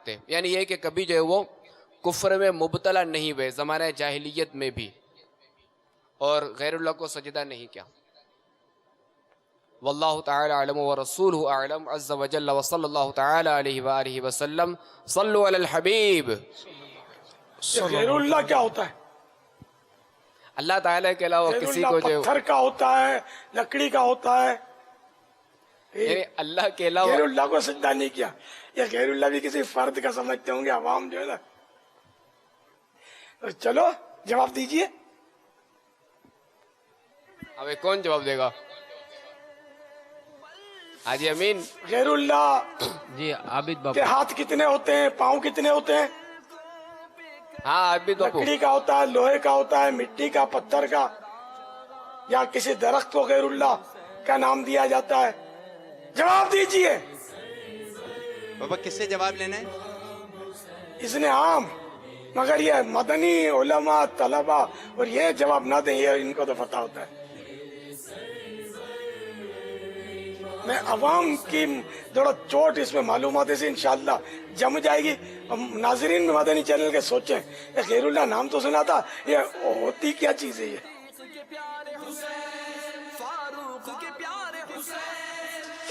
تھے. یعنی یہ کہ کبھی جو ہے وہ کفر میں مبتلا نہیں ہوئے زمانہ جاہلیت میں بھی، اور غیر اللہ کو سجدہ نہیں کیا. واللہ تعالی اعلم ورسولہ اعلم عز وجل وصلی اللہ تعالی علیہ وآلہ وسلم. صلو علی الحبیب. غیر اللہ کیا ہوتا ہے؟ اللہ تعالیٰ کے علاوہ کسی کو جو پتھر کا ہوتا ہے، لکڑی کا ہوتا ہے، یعنی اللہ کے علاوہ غیر اللہ کو سجدہ نہیں کیا. یہ غیر اللہ بھی کسی فرد کا سمجھتے ہوں گے عوام جو ہے نا. چلو جواب دیجئے. اب کون جواب دے گا؟ حاجی امین. غیر اللہ جی عابد بابو کے ہاتھ کتنے ہوتے ہیں، پاؤں کتنے ہوتے ہیں؟ ہاں عابد بابو. لکڑی کا ہوتا ہے، لوہے کا ہوتا ہے، مٹی کا، پتھر کا، یا کسی درخت کو غیر اللہ کا نام دیا جاتا ہے؟ جواب دیجئے. بابا کس سے جواب لینا ہے؟ اس نے عام، مگر یہ مدنی علماء طلباء اور یہ جواب نہ دیں، یہ ان کو تو پتہ ہوتا ہے. میں عوام کی تھوڑا چوٹ اس میں معلومات سے انشاءاللہ جم جائے گی. ناظرین میں مدنی چینل کے سوچیں، غیر اللہ نام تو سنا تھا، یہ ہوتی کیا چیز ہے؟ یہ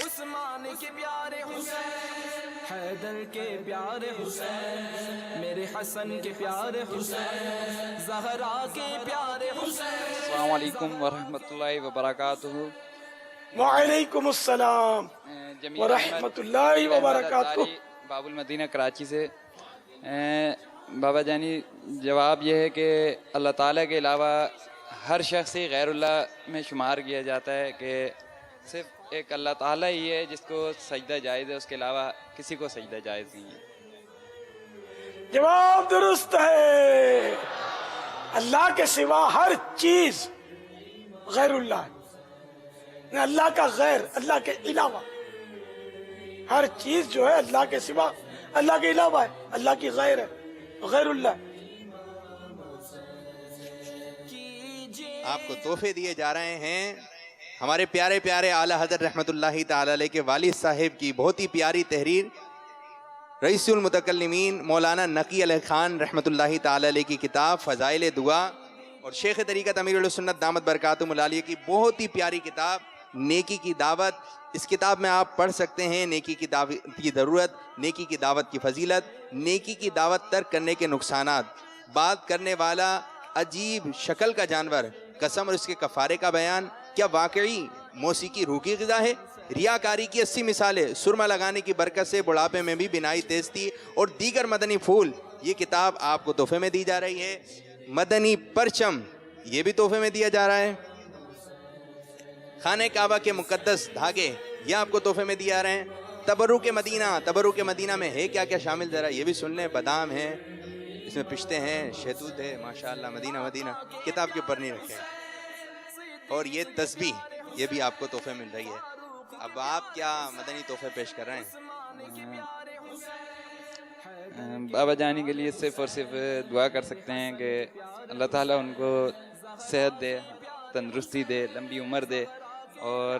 عثمان کے پیارے حسین، حیدر کے پیارے حسین، میرے حسن کے پیارے حسین، زہرا کے پیارے حسین. السلام علیکم ورحمۃ اللہ وبرکاتہ. وعلیکم السلام ورحمۃ اللہ وبرکاتہ. باب المدینہ کراچی سے. بابا جانی جواب یہ ہے کہ اللہ تعالیٰ کے علاوہ ہر شخص ہی غیر اللہ میں شمار کیا جاتا ہے، کہ صرف ایک اللہ تعالیٰ ہی ہے جس کو سجدہ جائز ہے، اس کے علاوہ کسی کو سجدہ جائز نہیں ہے. جواب درست ہے. اللہ کے سوا ہر چیز غیر اللہ ہے. اللہ کا غیر، اللہ کے علاوہ ہر چیز جو ہے اللہ کے سوا، اللہ کے علاوہ ہے، اللہ کی غیر ہے، غیر اللہ. آپ کو تحفے دیے جا رہے ہیں ہمارے پیارے پیارے اعلیٰ حضرت رحمت اللہ تعالی علیہ کے والد صاحب کی بہت ہی پیاری تحریر، رئیس المتکلمین مولانا نقی علیہ خان رحمت اللہ تعالی علیہ کی کتاب فضائل دعا، اور شیخ طریقت امیر السنت دامت برکاتہم العالیہ کی بہت ہی پیاری کتاب نیکی کی دعوت. اس کتاب میں آپ پڑھ سکتے ہیں نیکی کی دعوت کی ضرورت، نیکی کی دعوت کی فضیلت، نیکی کی دعوت ترک کرنے کے نقصانات، بات کرنے والا عجیب شکل کا جانور، قسم اور اس کے کفارے کا بیان، کیا واقعی موسیقی روح کی غذا ہے، ریاکاری کی 80 مثالیں، سرما لگانے کی برکت سے بڑھاپے میں بھی بینائی تیز تھی، اور دیگر مدنی پھول. یہ کتاب آپ کو تحفے میں دی جا رہی ہے. مدنی پرچم یہ بھی تحفے میں دیا جا رہا ہے. خانہ کعبہ کے مقدس دھاگے یہ آپ کو تحفے میں دیا رہے ہیں. تبرک مدینہ میں ہے کیا کیا شامل، ذرا یہ بھی سن لیں. بادام ہیں، اس میں پشتے ہیں، شہتوت ہے، ماشاءاللہ مدینہ کتاب کے اوپر نہیں رکھے. اور یہ تسبیح یہ بھی آپ کو تحفے مل رہی ہے. اب آپ کیا مدنی تحفے پیش کر رہے ہیں؟ بابا جانی کے لیے صرف اور صرف دعا کر سکتے ہیں کہ اللہ تعالیٰ ان کو صحت دے، تندرستی دے، لمبی عمر دے، اور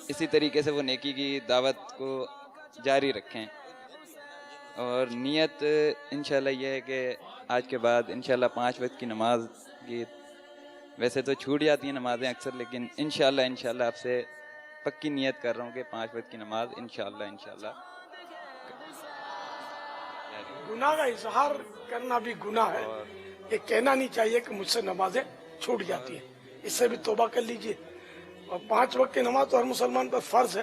اسی طریقے سے وہ نیکی کی دعوت کو جاری رکھیں. اور نیت انشاءاللہ یہ ہے کہ آج کے بعد انشاءاللہ 5 وقت کی نماز کی، ویسے تو چھوٹ جاتی ہیں نمازیں اکثر، لیکن انشاءاللہ آپ سے پکی نیت کر رہا ہوں کہ 5 وقت کی نماز انشاءاللہ. گناہ کا اظہار کرنا بھی گناہ ہے. یہ کہنا نہیں چاہیے کہ مجھ سے نمازیں چھوٹ جاتی ہیں، اس سے بھی توبہ کر لیجئے. اور 5 وقت کی نماز تو ہر مسلمان پر فرض ہے،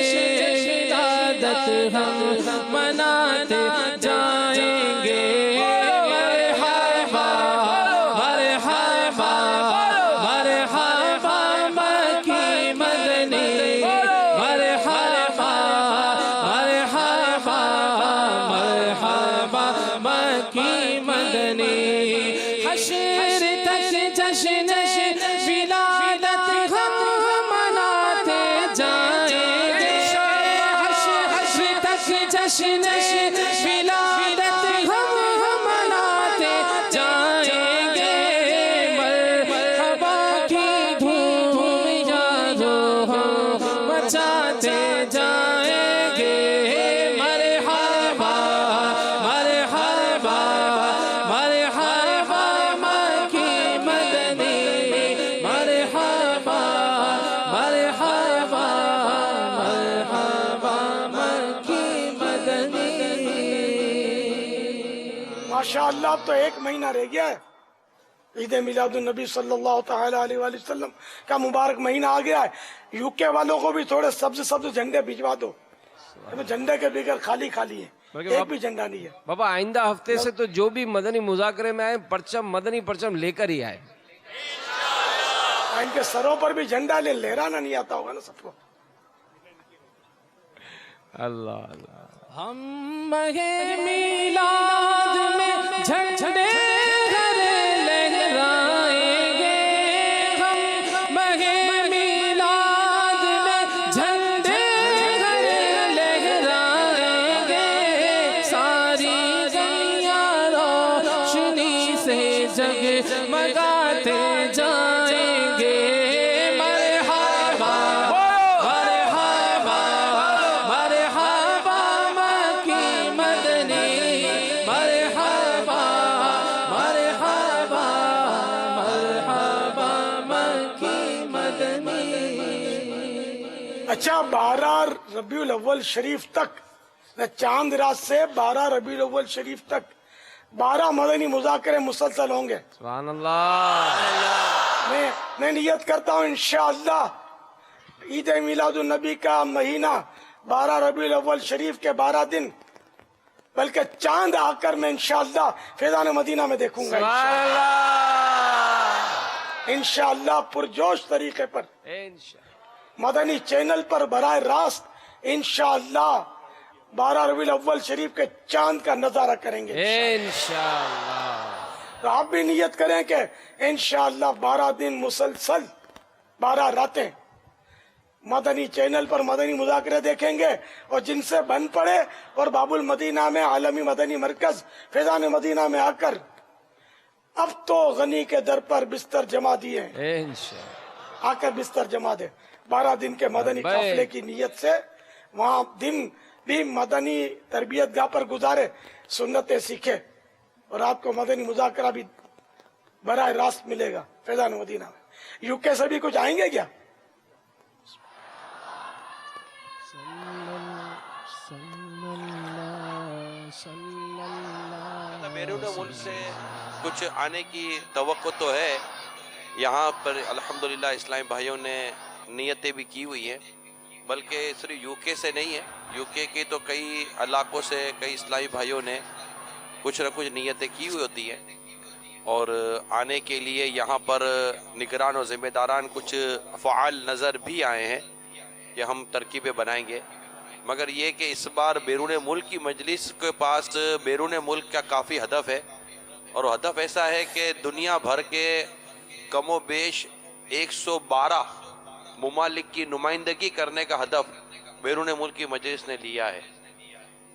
ولادت ہم مناتے جائیں گے مرحبا مرحبا مرحبا مکی مدنی مرحبا مرحبا مرحبا مکی مدنی حشر تک جشن ولادت ہم مناتے جائیں گے حشر تک جشن ولادت ہم مناتے جائیں گے مرحبا کی دھوم یادو ہم مچاتے جائیں گے مرحبا مرحبا مرحبا مکی مدنی مرحبا مرحبا مرحبا مکی مدنی. ماشاءاللہ اب تو 1 مہینہ رہ گیا ہے. عید میلاد النبی صلی اللہ تعالی علیہ وآلہ وسلم کا مبارک مہینہ آ گیا ہے. یو کے والوں کو بھی تھوڑے سبز سبز جھنڈے بھجوا دو. جھنڈے کے بغیر خالی خالی ہے, ایک بھی جھنڈا نہیں ہے. بابا آئندہ ہفتے سے تو جو بھی مدنی مذاکرے میں آئے پرچم مدنی پرچم لے کر ہی آئے. ان کے سروں پر بھی جھنڈا لہرانا نہیں آتا ہوگا نا سب کو. اللہ اللہ. ہم ماہ میلاد میں جھنڈے لہرائیں گے ہم ماہ میلاد میں جھنڈے لہرائیں گے ساری دنیا روشنی سے جگمگاتے جائیں گے مرحبا مرحبا مرحبا مکی مدنی مرحبا مرحبا مرحبا مکی مدنی. اچھا 12 ربیع الاول شریف تک, چاند رات سے 12 ربیع الاول شریف تک 12 مدنی مذاکرے مسلسل ہوں گے. سبحان اللہ. میں نیت کرتا ہوں انشاءاللہ عید میلاد النبی کا مہینہ 12 ربیع الاول شریف کے 12 دن بلکہ چاند آ کر میں انشاءاللہ فیضان مدینہ میں دیکھوں گا انشاءاللہ پرجوش طریقے پر مدنی چینل پر براہ راست انشاءاللہ 12 ربیع الاول شریف کے چاند کا نظارہ کریں گے انشاءاللہ. تو آپ بھی نیت کریں کہ انشاءاللہ 12 دن مسلسل 12 راتیں مدنی چینل پر مدنی مذاکرے دیکھیں گے, اور جن سے بن پڑے اور باب المدینہ میں عالمی مدنی مرکز فیضان مدینہ میں آ کر اب تو غنی کے در پر بستر جما دیے آ کر بستر جما دے. 12 دن کے مدنی قافلے کی نیت سے وہاں دن بھی مدنی تربیت گاہ پر گزارے, سنتیں سیکھے, اور آپ کو مدنی مذاکرہ بھی براہ راست ملے گا فیضان مدینہ میں. یو کے سے بھی کچھ آئیں گے کیا؟ بیرون ملک سے کچھ آنے کی توقع تو ہے. یہاں پر الحمدللہ اسلامی بھائیوں نے نیتیں بھی کی ہوئی ہیں, بلکہ صرف یو کے سے نہیں ہے, یو کے کی تو کئی علاقوں سے کئی اسلامی بھائیوں نے کچھ نہ کچھ نیتیں کی ہوئی ہوتی ہیں, اور آنے کے لیے یہاں پر نگران اور ذمہ داران کچھ فعال نظر بھی آئے ہیں کہ ہم ترکیبیں بنائیں گے. مگر یہ کہ اس بار بیرون ملک کی مجلس کے پاس بیرون ملک کا کافی ہدف ہے, اور وہ ہدف ایسا ہے کہ دنیا بھر کے کم و بیش 112 ممالک کی نمائندگی کرنے کا ہدف بیرون ملک کی مجلس نے لیا ہے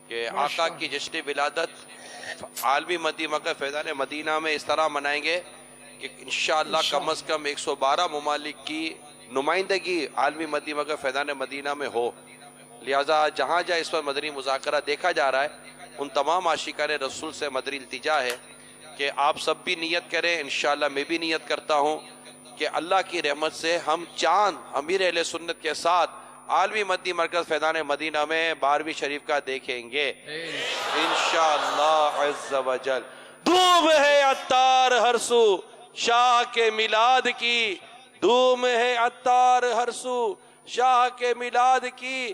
کہ آقا کی جشن ولادت عالمی مدی مگر فیضان مدینہ میں اس طرح منائیں گے کہ انشاءاللہ کم از کم 112 ممالک کی نمائندگی عالمی مدی مگر فیضان مدینہ میں ہو. لہٰذا جہاں جہاں اس پر مدنی مذاکرہ دیکھا جا رہا ہے ان تمام عاشقان رسول سے مدنی التجا ہے کہ آپ سب بھی نیت کریں. انشاءاللہ میں بھی نیت کرتا ہوں کہ اللہ کی رحمت سے ہم چاند امیر اہل سنت کے ساتھ عالمی مدنی مرکز فیضان مدینہ میں 12ویں شریف کا دیکھیں گے انشاءاللہ عز و جل. دھوم ہے عطار ہر سو شاہ کے میلاد کی, دھوم ہے عطار ہر سو شاہ کے میلاد کی,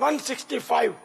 165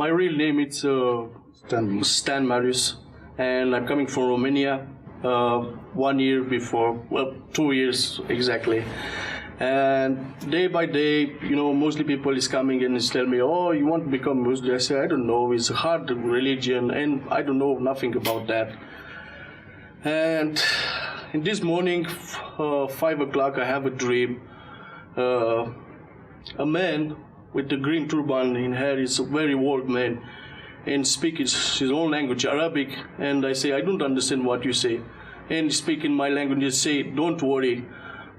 My real name is Stan Marius and I'm coming from Romania 1 year before, well 2 years exactly. And day by day, you know, Muslim people is coming and is telling me, oh, you want to become Muslim? I say, I don't know, it's a hard religion and I don't know nothing about that. And in this morning, 5 o'clock, I have a dream. A man with a green turban in hair, is a very old man, and speaks his own language, Arabic, and I say, I don't understand what you say. And speak in my language, and say, don't worry.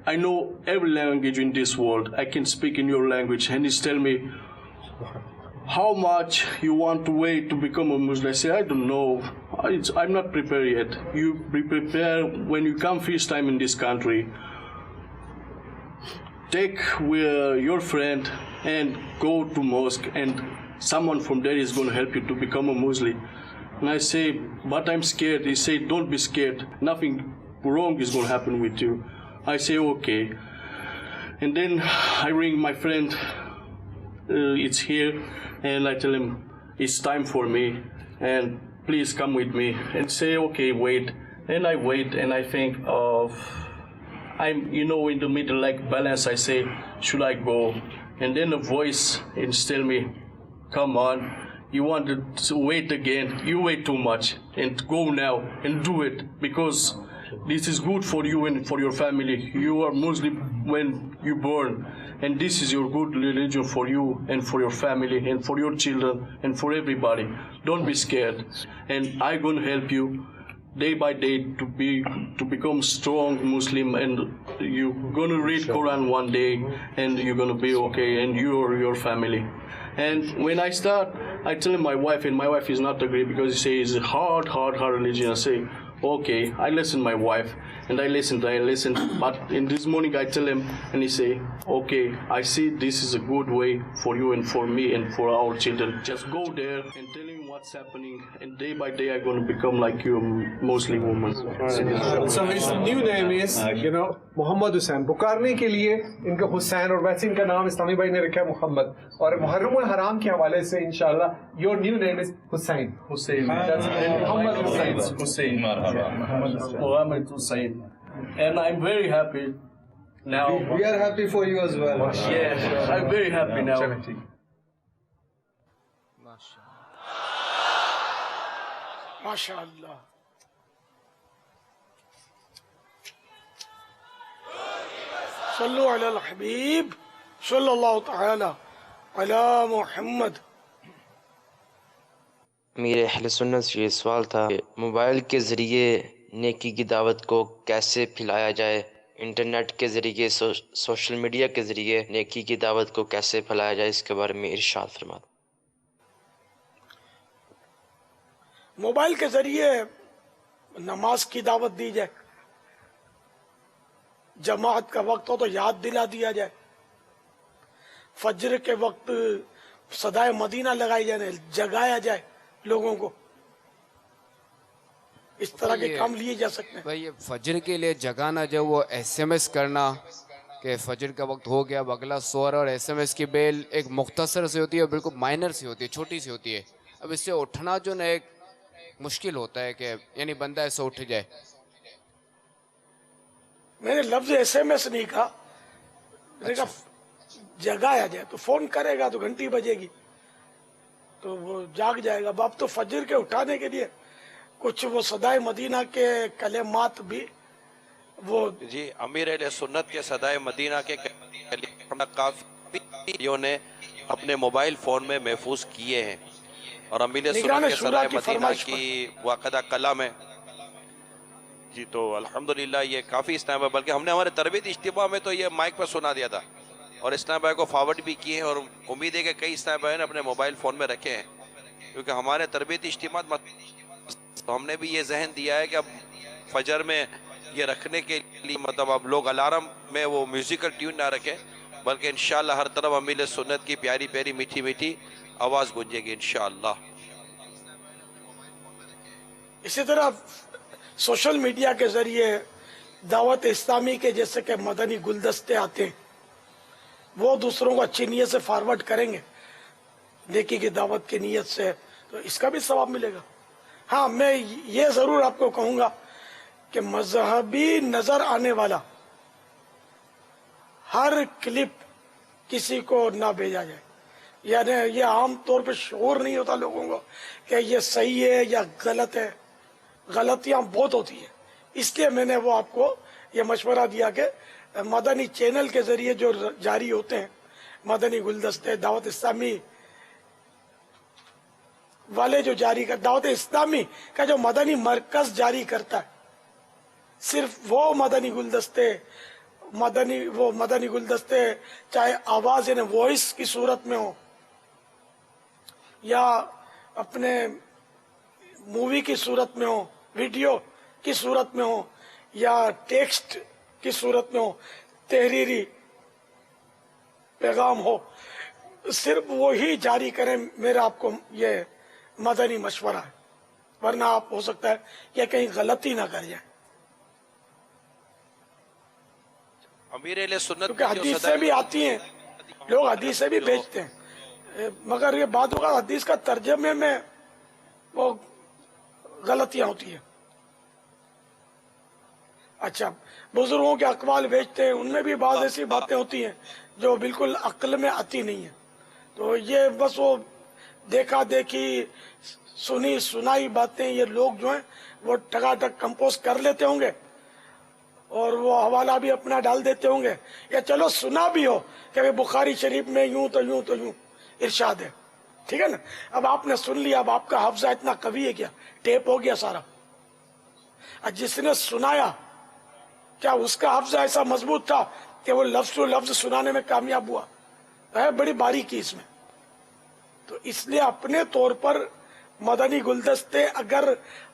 I know every language in this world. I can speak in your language. And he's telling me, how much you want to wait to become a Muslim? I say, I don't know. I'm not prepared yet. You be prepared when you come first time in this country. Take your friend and go to mosque, and someone from there is going to help you to become a Muslim. And I say, but I'm scared. He said, don't be scared. Nothing wrong is going to happen with you. I say, okay. And then I ring my friend, it's here, and I tell him, it's time for me, and please come with me. And say, okay, wait. And I wait, and I think of, I'm, you know, in the middle, like balance. I say, should I go? And then a voice is telling me, come on, you want to wait again, you wait too much, and go now, and do it, because this is good for you and for your family. You are Muslim when you born, and this is your good religion for you and for your family and for your children and for everybody. Don't be scared, and I'm going to help you day by day to become strong Muslim, and you're going to read Quran one day, and you're going to be okay, and you or your family. And when I start, I tell my wife, and my wife is not agree because she says it's hard religion. I say, okay, I listen my wife, and I listen. But in this morning I tell him, and he say, okay, I see this is a good way for you and for me and for our children. Just go there and tell him what's happening, and day by day I'm going to become like you, Muslim woman. So his new name is, Muhammad Hussain. پکارنے کے لیے ان کا حسین، اور ویسے ان کا نام اسلامی بھائی نے رکھا ہے محمد. اور محرم الحرام کے حوالے سے انشاءاللہ your new name is Hussain. Muhammad Hussain. Hussein. Muhammad Hussein. And I'm very happy now. We are happy for you as well. Yes, I'm very happy now. MashaAllah. صلو علی الحبیب صلی اللہ تعالی علی محمد. میرے اہل سنت سے یہ سوال تھا کہ موبائل کے ذریعے نیکی کی دعوت کو کیسے پھیلایا جائے، انٹرنیٹ کے ذریعے، سوشل میڈیا کے ذریعے نیکی کی دعوت کو کیسے پھیلایا جائے، اس کے بارے میں ارشاد فرما. موبائل کے ذریعے نماز کی دعوت دی جائے، جماعت کا وقت ہو تو یاد دلا دیا جائے، فجر کے وقت صدائے مدینہ لگائی جائے، جگایا جائے لوگوں کو. اس طرح کے کام لیے جا سکتے ہیں. بھائی فجر کے لیے جگانا جو وہ SMS کرنا کہ فجر کا وقت ہو گیا اب اگلا سو رہا، اور SMS کی بیل ایک مختصر سی ہوتی ہے، بالکل مائنر سی ہوتی ہے، چھوٹی سی ہوتی ہے. اب اس سے اٹھنا جو نا ایک مشکل ہوتا ہے کہ یعنی بندہ ایسے اٹھ جائے. میں نے لفظ SMS نہیں کہا، میں نے کہا جگایا جائے. تو فون کرے گا تو گھنٹی بجے گی تو وہ جاگ جائے گا. اب تو فجر کے اٹھانے کے لیے کچھ وہ صدائے مدینہ کے کلمات بھی وہ جی امیر اہل سنت کے صدائے مدینہ کے کلمات کافی نے اپنے موبائل فون میں محفوظ کیے ہیں، اور امیر سنت کے صدائے مدینہ کی واقعہ کلام ہے جی. تو الحمدللہ یہ کافی اسلام ہے، بلکہ ہم نے ہمارے تربیت اجتماع میں تو یہ مائک پر سنا دیا تھا، اور اسلام بھائی کو فارورڈ بھی کیے ہیں، اور امید ہے کہ کئی اسلام بھائی نے اپنے موبائل فون میں رکھے ہیں، کیونکہ ہمارے تربیت اجتماع تو ہم نے بھی یہ ذہن دیا ہے کہ اب فجر میں یہ رکھنے کے لیے مطلب اب لوگ الارم میں وہ میوزیکل ٹیون نہ رکھیں، بلکہ انشاءاللہ ہر طرف امیر سنت کی پیاری پیاری میٹھی میٹھی آواز گونجے گی انشاءاللہ. اسی طرح سوشل میڈیا کے ذریعے دعوت اسلامی کے جیسے کہ مدنی گلدستے آتے ہیں، وہ دوسروں کو اچھی نیت سے فارورڈ کریں گے نیکی کی دعوت کی نیت سے، تو اس کا بھی ثواب ملے گا. ہاں میں یہ ضرور آپ کو کہوں گا کہ مذہبی نظر آنے والا ہر کلپ کسی کو نہ بھیجا جائے. یعنی یہ عام طور پہ شعور نہیں ہوتا لوگوں کو کہ یہ صحیح ہے یا غلط ہے. غلطیاں بہت ہوتی ہیں، اس لیے میں نے وہ آپ کو یہ مشورہ دیا کہ مدنی چینل کے ذریعے جو جاری ہوتے ہیں مدنی گلدستے، دعوت اسلامی والے جو جاری کر، دعوت اسلامی کا جو مدنی مرکز جاری کرتا ہے، صرف وہ مدنی گلدستے چاہے آواز یعنی وائس کی صورت میں ہو یا اپنے مووی کی صورت میں ہو، ویڈیو کی صورت میں ہو یا ٹیکسٹ کی صورت میں ہو، تحریری پیغام ہو، صرف وہی جاری کریں. میرا آپ کو یہ مدنی مشورہ ہے، ورنہ آپ ہو سکتا ہے کہ کہیں غلطی نہ کر جائیں. امیر اہل سنت کیونکہ حدیثیں بھی آتی ہیں، لوگ حدیثیں بھی بھیجتے ہیں، مگر یہ بات ہوگا حدیث کا ترجمے میں وہ غلطیاں ہوتی ہیں. اچھا بزرگوں کے اقوال بھیجتے ہیں، ان میں بھی بعض ایسی باتیں ہوتی ہیں جو بالکل عقل میں آتی نہیں ہیں. تو یہ بس وہ دیکھا دیکھی سنی سنائی باتیں یہ لوگ جو ہیں وہ ٹکاٹک کمپوز کر لیتے ہوں گے اور وہ حوالہ بھی اپنا ڈال دیتے ہوں گے، یا چلو سنا بھی ہو کہ بخاری شریف میں یوں تو یوں تو یوں ارشاد ہے، ٹھیک ہے نا. اب آپ نے سن لیا، اب آپ کا حافظہ اتنا قوی ہے کیا، ٹیپ ہو گیا سارا. جس نے سنایا کیا اس کا حافظہ ایسا مضبوط تھا کہ وہ لفظ تو لفظ سنانے میں کامیاب ہوا؟ ہے بڑی باریکی اس میں. تو اس لیے اپنے طور پر مدنی گلدستے اگر